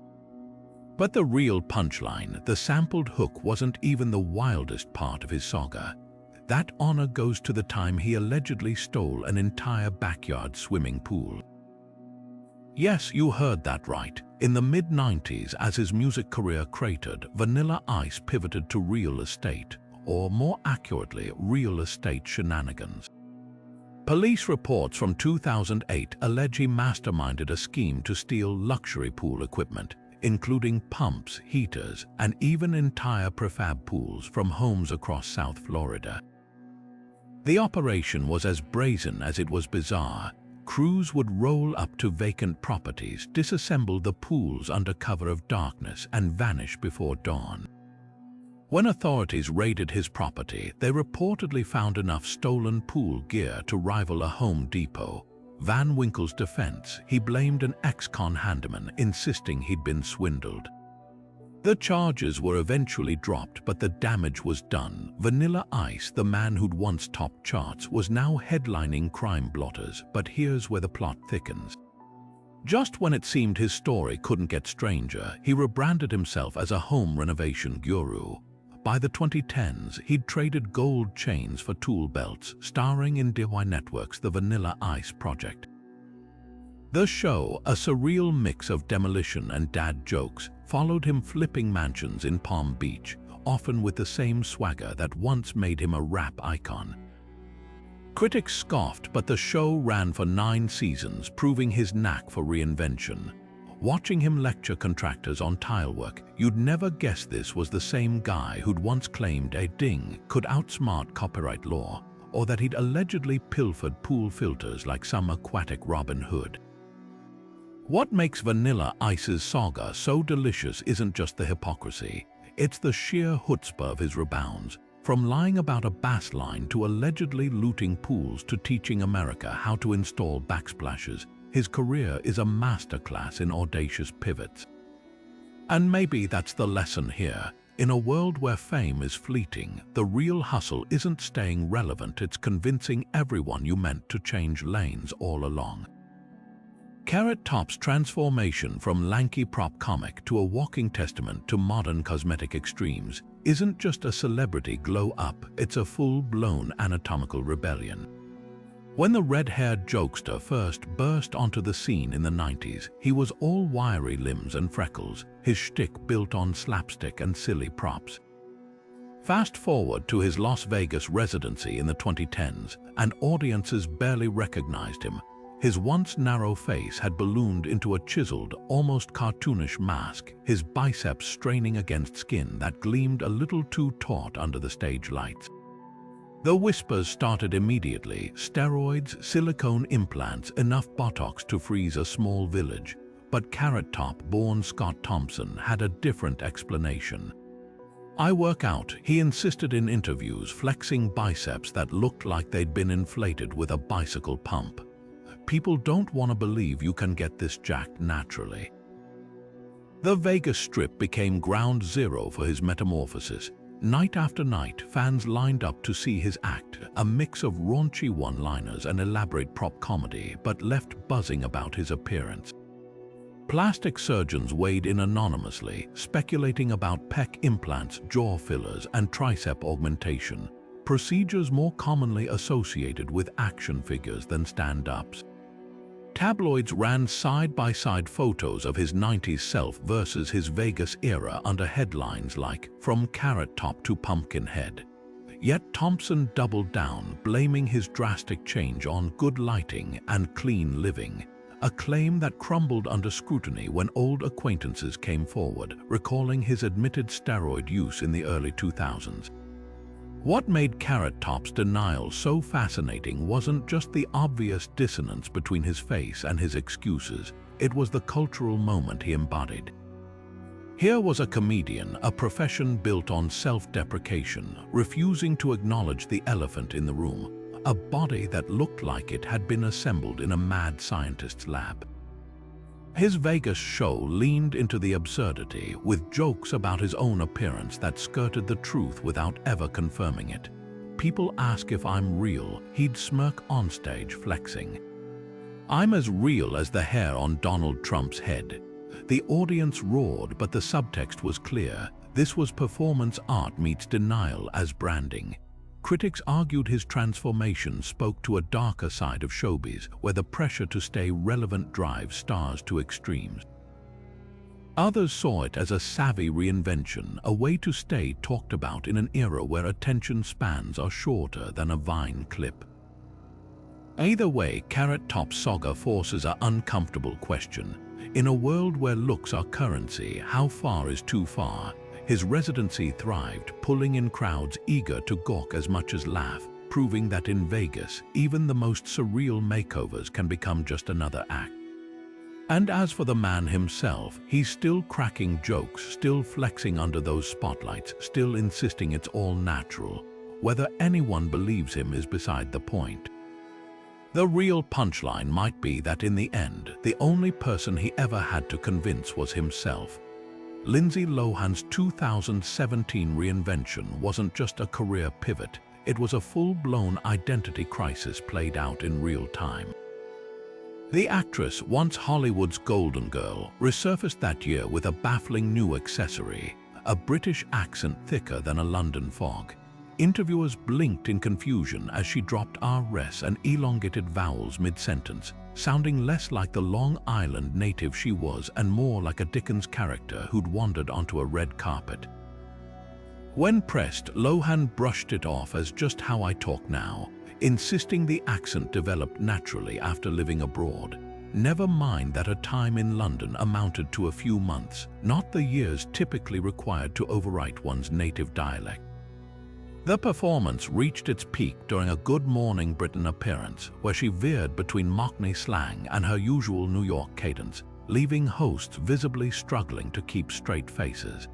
But the real punchline, the sampled hook, wasn't even the wildest part of his saga. That honor goes to the time he allegedly stole an entire backyard swimming pool. Yes, you heard that right. In the mid-90s, as his music career cratered, Vanilla Ice pivoted to real estate, or more accurately, real estate shenanigans. Police reports from 2008 allege he masterminded a scheme to steal luxury pool equipment, including pumps, heaters, and even entire prefab pools from homes across South Florida. The operation was as brazen as it was bizarre. Crews would roll up to vacant properties, disassemble the pools under cover of darkness, and vanish before dawn. When authorities raided his property, they reportedly found enough stolen pool gear to rival a Home Depot. Van Winkle's defense: he blamed an ex-con handyman, insisting he'd been swindled. The charges were eventually dropped, but the damage was done. Vanilla Ice, the man who'd once topped charts, was now headlining crime blotters. But here's where the plot thickens. Just when it seemed his story couldn't get stranger, he rebranded himself as a home renovation guru. By the 2010s, he'd traded gold chains for tool belts, starring in DIY Network's The Vanilla Ice Project. The show, a surreal mix of demolition and dad jokes, followed him flipping mansions in Palm Beach, often with the same swagger that once made him a rap icon. Critics scoffed, but the show ran for 9 seasons, proving his knack for reinvention. Watching him lecture contractors on tilework, you'd never guess this was the same guy who'd once claimed a ding could outsmart copyright law, or that he'd allegedly pilfered pool filters like some aquatic Robin Hood. What makes Vanilla Ice's saga so delicious isn't just the hypocrisy, it's the sheer chutzpah of his rebounds. From lying about a bass line to allegedly looting pools to teaching America how to install backsplashes, his career is a masterclass in audacious pivots. And maybe that's the lesson here. In a world where fame is fleeting, the real hustle isn't staying relevant, it's convincing everyone you meant to change lanes all along. Carrot Top's transformation from lanky prop comic to a walking testament to modern cosmetic extremes isn't just a celebrity glow-up, it's a full-blown anatomical rebellion. When the red-haired jokester first burst onto the scene in the 90s, he was all wiry limbs and freckles, his shtick built on slapstick and silly props. Fast forward to his Las Vegas residency in the 2010s, and audiences barely recognized him. His once narrow face had ballooned into a chiseled, almost cartoonish mask, his biceps straining against skin that gleamed a little too taut under the stage lights. The whispers started immediately: steroids, silicone implants, enough Botox to freeze a small village. But Carrot Top-born Scott Thompson had a different explanation. "I work out," he insisted in interviews, flexing biceps that looked like they'd been inflated with a bicycle pump. "People don't want to believe you can get this jacked naturally." The Vegas Strip became ground zero for his metamorphosis. Night after night, fans lined up to see his act, a mix of raunchy one-liners and elaborate prop comedy, but left buzzing about his appearance. Plastic surgeons weighed in anonymously, speculating about pec implants, jaw fillers, and tricep augmentation, procedures more commonly associated with action figures than stand-ups. Tabloids ran side-by-side photos of his 90s self versus his Vegas era under headlines like "From Carrot Top to Pumpkinhead." Yet Thompson doubled down, blaming his drastic change on good lighting and clean living, a claim that crumbled under scrutiny when old acquaintances came forward, recalling his admitted steroid use in the early 2000s. What made Carrot Top's denial so fascinating wasn't just the obvious dissonance between his face and his excuses, it was the cultural moment he embodied. Here was a comedian, a profession built on self-deprecation, refusing to acknowledge the elephant in the room, a body that looked like it had been assembled in a mad scientist's lab. His Vegas show leaned into the absurdity, with jokes about his own appearance that skirted the truth without ever confirming it. People ask if I'm real, he'd smirk onstage, flexing. "I'm as real as the hair on Donald Trump's head." The audience roared, but the subtext was clear. This was performance art meets denial as branding. Critics argued his transformation spoke to a darker side of showbiz, where the pressure to stay relevant drives stars to extremes. Others saw it as a savvy reinvention, a way to stay talked about in an era where attention spans are shorter than a Vine clip. Either way, Carrot Top's saga forces an uncomfortable question. In a world where looks are currency, how far is too far? His residency thrived, pulling in crowds eager to gawk as much as laugh, proving that in Vegas, even the most surreal makeovers can become just another act. And as for the man himself, he's still cracking jokes, still flexing under those spotlights, still insisting it's all natural. Whether anyone believes him is beside the point. The real punchline might be that in the end, the only person he ever had to convince was himself. Lindsay Lohan's 2017 reinvention wasn't just a career pivot, it was a full-blown identity crisis played out in real time. The actress, once Hollywood's golden girl, resurfaced that year with a baffling new accessory, a British accent thicker than a London fog. Interviewers blinked in confusion as she dropped RS and elongated vowels mid-sentence, sounding less like the Long Island native she was and more like a Dickens character who'd wandered onto a red carpet. When pressed, Lohan brushed it off as just how I talk now, insisting the accent developed naturally after living abroad. Never mind that a time in London amounted to a few months, not the years typically required to overwrite one's native dialect. The performance reached its peak during a Good Morning Britain appearance, where she veered between Mockney slang and her usual New York cadence, leaving hosts visibly struggling to keep straight faces.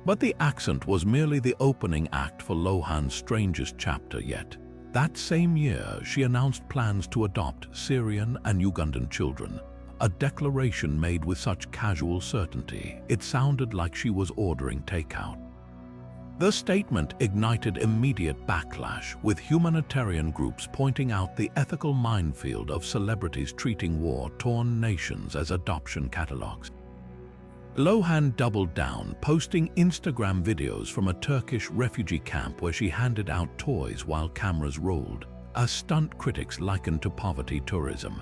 But the accent was merely the opening act for Lohan's strangest chapter yet. That same year, she announced plans to adopt Syrian and Ugandan children, a declaration made with such casual certainty, it sounded like she was ordering takeout. The statement ignited immediate backlash, with humanitarian groups pointing out the ethical minefield of celebrities treating war-torn nations as adoption catalogs. Lohan doubled down, posting Instagram videos from a Turkish refugee camp where she handed out toys while cameras rolled, a stunt critics likened to poverty tourism.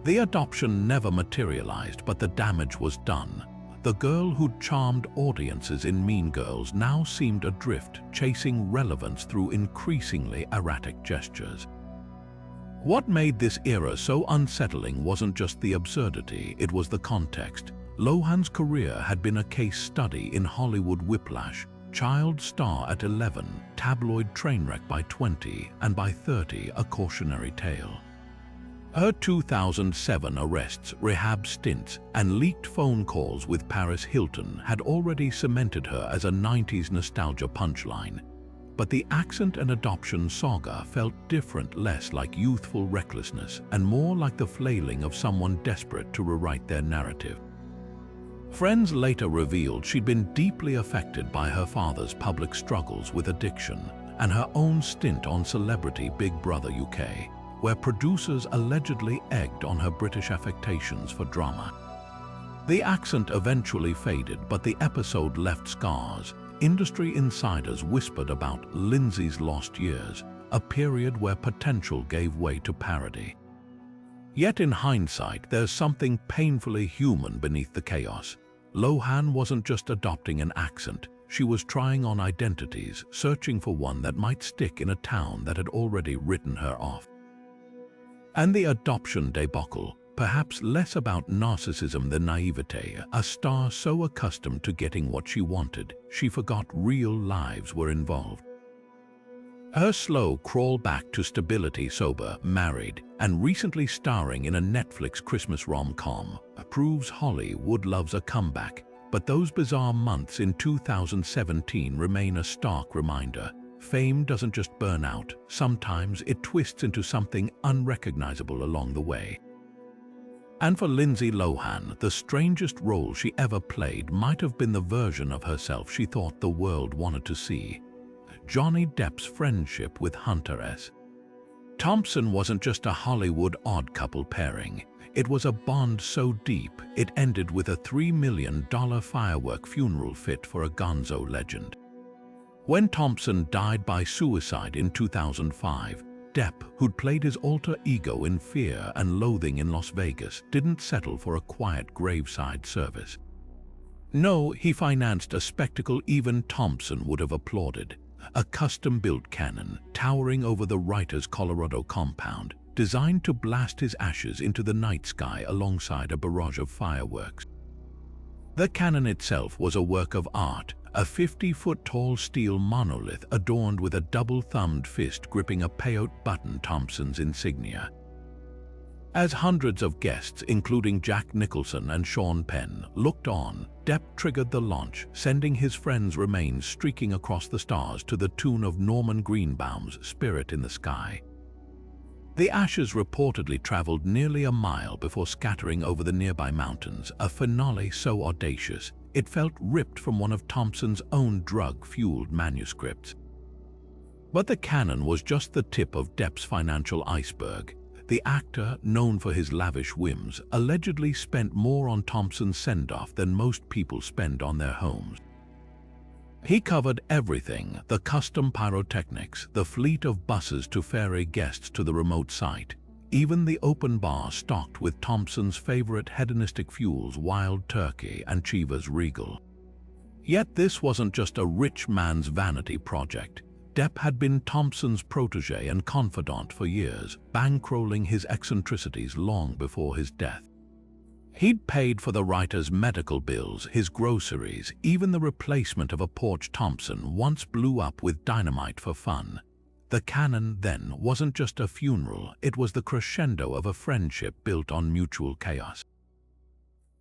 The adoption never materialized, but the damage was done. The girl who'd charmed audiences in Mean Girls now seemed adrift, chasing relevance through increasingly erratic gestures. What made this era so unsettling wasn't just the absurdity, it was the context. Lohan's career had been a case study in Hollywood whiplash, child star at 11, tabloid trainwreck by 20, and by 30 a cautionary tale. Her 2007 arrests, rehab stints, and leaked phone calls with Paris Hilton had already cemented her as a 90s nostalgia punchline. But the accent and adoption saga felt different, less like youthful recklessness and more like the flailing of someone desperate to rewrite their narrative. Friends later revealed she'd been deeply affected by her father's public struggles with addiction and her own stint on Celebrity Big Brother UK, where producers allegedly egged on her British affectations for drama. The accent eventually faded, but the episode left scars. Industry insiders whispered about Lindsay's lost years, a period where potential gave way to parody. Yet in hindsight, there's something painfully human beneath the chaos. Lohan wasn't just adopting an accent, she was trying on identities, searching for one that might stick in a town that had already written her off. And the adoption debacle, perhaps less about narcissism than naivete, a star so accustomed to getting what she wanted, she forgot real lives were involved. Her slow crawl back to stability, sober, married, and recently starring in a Netflix Christmas rom-com, proves Hollywood loves a comeback, but those bizarre months in 2017 remain a stark reminder. Fame doesn't just burn out, sometimes it twists into something unrecognizable along the way. And for Lindsay Lohan, the strangest role she ever played might have been the version of herself she thought the world wanted to see: Johnny Depp's friendship with Hunter S. Thompson wasn't just a Hollywood odd couple pairing. It was a bond so deep, it ended with a $3 million firework funeral fit for a gonzo legend. When Thompson died by suicide in 2005, Depp, who'd played his alter ego in Fear and Loathing in Las Vegas, didn't settle for a quiet graveside service. No, he financed a spectacle even Thompson would have applauded: a custom-built cannon towering over the writer's Colorado compound, designed to blast his ashes into the night sky alongside a barrage of fireworks. The cannon itself was a work of art, a 50-foot-tall steel monolith adorned with a double-thumbed fist gripping a peyote button, Thompson's insignia. As hundreds of guests, including Jack Nicholson and Sean Penn, looked on, Depp triggered the launch, sending his friend's remains streaking across the stars to the tune of Norman Greenbaum's Spirit in the Sky. The ashes reportedly traveled nearly a mile before scattering over the nearby mountains, a finale so audacious it felt ripped from one of Thompson's own drug-fueled manuscripts. But the cannon was just the tip of Depp's financial iceberg. The actor, known for his lavish whims, allegedly spent more on Thompson's send-off than most people spend on their homes. He covered everything: the custom pyrotechnics, the fleet of buses to ferry guests to the remote site, even the open bar stocked with Thompson's favorite hedonistic fuels, Wild Turkey and Chivas Regal. Yet this wasn't just a rich man's vanity project. Depp had been Thompson's protege and confidant for years, bankrolling his eccentricities long before his death. He'd paid for the writer's medical bills, his groceries, even the replacement of a porch Thompson once blew up with dynamite for fun. The cannon, then, wasn't just a funeral, it was the crescendo of a friendship built on mutual chaos.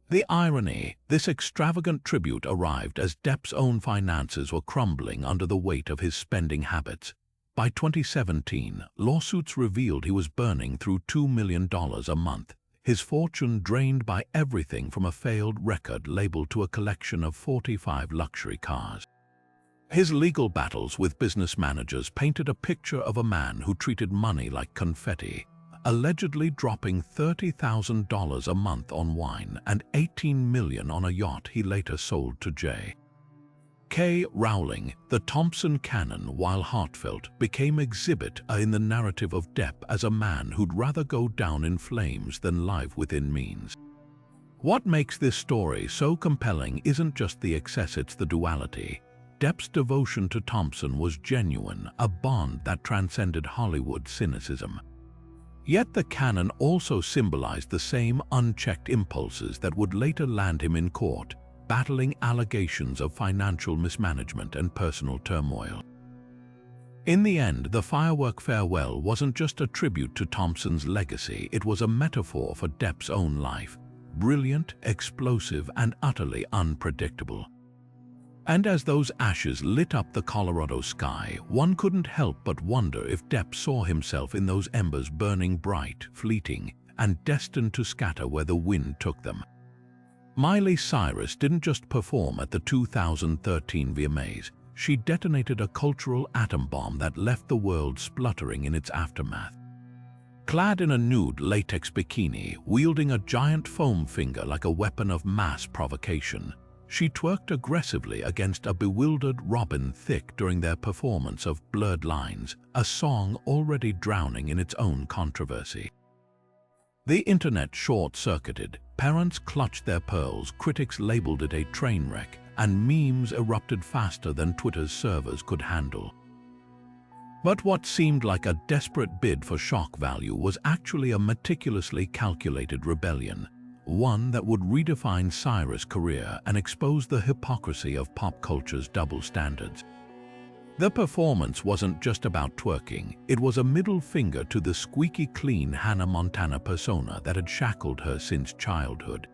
The irony: this extravagant tribute arrived as Depp's own finances were crumbling under the weight of his spending habits. By 2017, lawsuits revealed he was burning through $2 million a month, his fortune drained by everything from a failed record label to a collection of 45 luxury cars. His legal battles with business managers painted a picture of a man who treated money like confetti, allegedly dropping $30,000 a month on wine and $18 million on a yacht he later sold to J.K. Rowling. The Thompson cannon, while heartfelt, became Exhibit A in the narrative of Depp as a man who'd rather go down in flames than live within means. What makes this story so compelling isn't just the excess, it's the duality. Depp's devotion to Thompson was genuine, a bond that transcended Hollywood cynicism. Yet the cannon also symbolized the same unchecked impulses that would later land him in court, battling allegations of financial mismanagement and personal turmoil. In the end, the firework farewell wasn't just a tribute to Thompson's legacy, it was a metaphor for Depp's own life: brilliant, explosive, and utterly unpredictable. And as those ashes lit up the Colorado sky, one couldn't help but wonder if Depp saw himself in those embers, burning bright, fleeting, and destined to scatter where the wind took them. Miley Cyrus didn't just perform at the 2013 VMAs, she detonated a cultural atom bomb that left the world spluttering in its aftermath. Clad in a nude latex bikini, wielding a giant foam finger like a weapon of mass provocation, she twerked aggressively against a bewildered Robin Thicke during their performance of Blurred Lines, a song already drowning in its own controversy. The internet short-circuited, parents clutched their pearls, critics labeled it a train wreck, and memes erupted faster than Twitter's servers could handle. But what seemed like a desperate bid for shock value was actually a meticulously calculated rebellion, one that would redefine Cyrus' career and expose the hypocrisy of pop culture's double standards. The performance wasn't just about twerking, it was a middle finger to the squeaky clean Hannah Montana persona that had shackled her since childhood.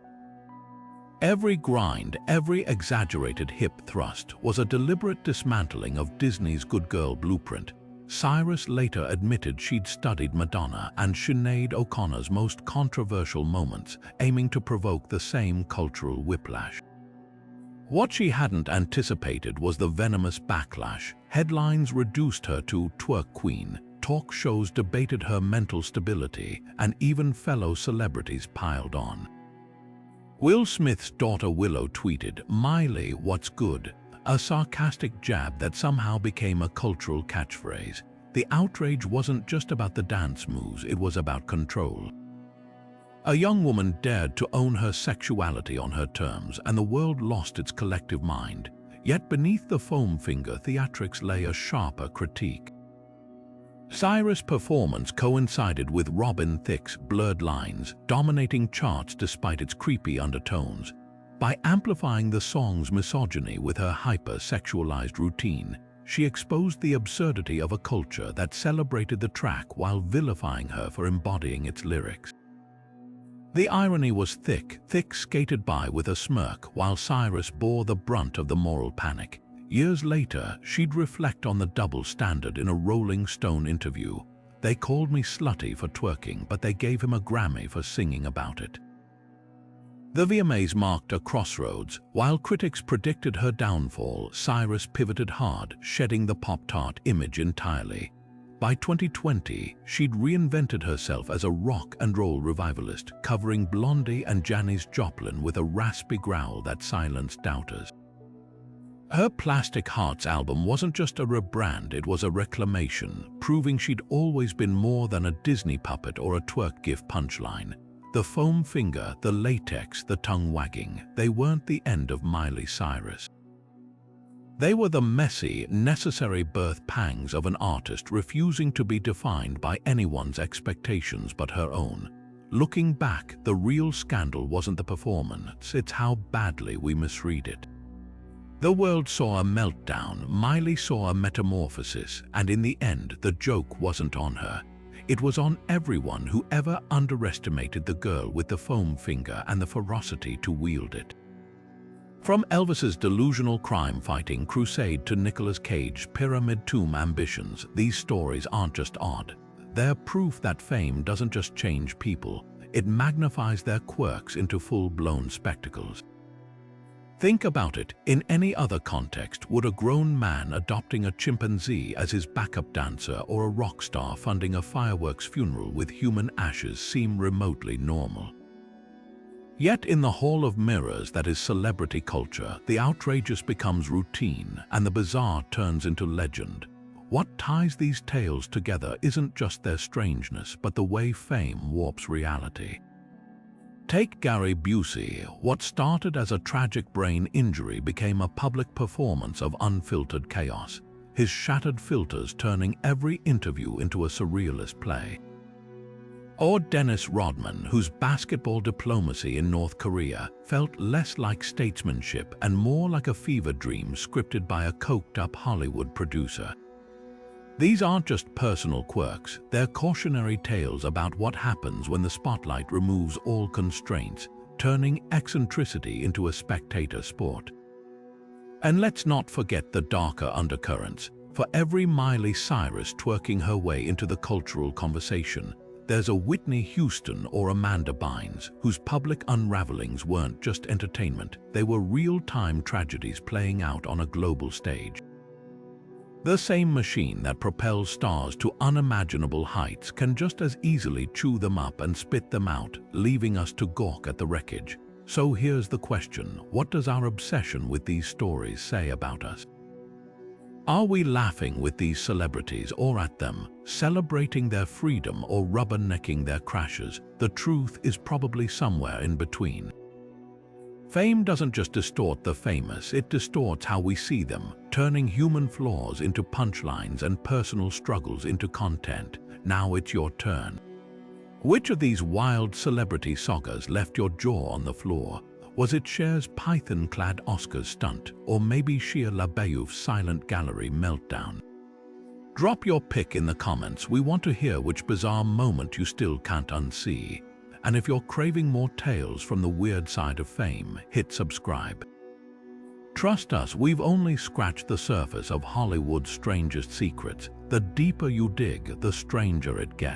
Every grind, every exaggerated hip thrust was a deliberate dismantling of Disney's good girl blueprint, Cyrus later admitted she'd studied Madonna and Sinead O'Connor's most controversial moments, aiming to provoke the same cultural whiplash. What she hadn't anticipated was the venomous backlash. Headlines reduced her to twerk queen, talk shows debated her mental stability, and even fellow celebrities piled on. Will Smith's daughter Willow tweeted, "Miley, what's good?" a sarcastic jab that somehow became a cultural catchphrase. The outrage wasn't just about the dance moves, it was about control. A young woman dared to own her sexuality on her terms, and the world lost its collective mind. Yet beneath the foam finger theatrics lay a sharper critique. Cyrus' performance coincided with Robin Thicke's Blurred Lines, dominating charts despite its creepy undertones. By amplifying the song's misogyny with her hyper-sexualized routine, she exposed the absurdity of a culture that celebrated the track while vilifying her for embodying its lyrics. The irony was thick. Thicke skated by with a smirk while Cyrus bore the brunt of the moral panic. Years later, she'd reflect on the double standard in a Rolling Stone interview. "They called me slutty for twerking, but they gave him a Grammy for singing about it." The VMAs marked a crossroads. While critics predicted her downfall, Cyrus pivoted hard, shedding the Pop-Tart image entirely. By 2020, she'd reinvented herself as a rock and roll revivalist, covering Blondie and Janis Joplin with a raspy growl that silenced doubters. Her Plastic Hearts album wasn't just a rebrand, it was a reclamation, proving she'd always been more than a Disney puppet or a twerk gif punchline. The foam finger, the latex, the tongue wagging, they weren't the end of Miley Cyrus. They were the messy, necessary birth pangs of an artist refusing to be defined by anyone's expectations but her own. Looking back, the real scandal wasn't the performance, it's how badly we misread it. The world saw a meltdown, Miley saw a metamorphosis, and in the end, the joke wasn't on her. It was on everyone who ever underestimated the girl with the foam finger and the ferocity to wield it. From Elvis's delusional crime-fighting crusade to Nicolas Cage's pyramid tomb ambitions, these stories aren't just odd. They're proof that fame doesn't just change people, it magnifies their quirks into full-blown spectacles. Think about it, in any other context, would a grown man adopting a chimpanzee as his backup dancer or a rock star funding a fireworks funeral with human ashes seem remotely normal? Yet in the hall of mirrors that is celebrity culture, the outrageous becomes routine and the bizarre turns into legend. What ties these tales together isn't just their strangeness, but the way fame warps reality. Take Gary Busey. What started as a tragic brain injury became a public performance of unfiltered chaos, his shattered filters turning every interview into a surrealist play. Or Dennis Rodman, whose basketball diplomacy in North Korea felt less like statesmanship and more like a fever dream scripted by a coked-up Hollywood producer. These aren't just personal quirks, they're cautionary tales about what happens when the spotlight removes all constraints, turning eccentricity into a spectator sport. And let's not forget the darker undercurrents. For every Miley Cyrus twerking her way into the cultural conversation, there's a Whitney Houston or Amanda Bynes, whose public unravelings weren't just entertainment, they were real-time tragedies playing out on a global stage. The same machine that propels stars to unimaginable heights can just as easily chew them up and spit them out, leaving us to gawk at the wreckage. So here's the question, what does our obsession with these stories say about us? Are we laughing with these celebrities or at them, celebrating their freedom or rubbernecking their crashes? The truth is probably somewhere in between. Fame doesn't just distort the famous, it distorts how we see them, turning human flaws into punchlines and personal struggles into content. Now it's your turn. Which of these wild celebrity sagas left your jaw on the floor? Was it Cher's python-clad Oscars stunt, or maybe Shia LaBeouf's silent gallery meltdown? Drop your pick in the comments. We want to hear which bizarre moment you still can't unsee. And if you're craving more tales from the weird side of fame, hit subscribe. Trust us, we've only scratched the surface of Hollywood's strangest secrets. The deeper you dig, the stranger it gets.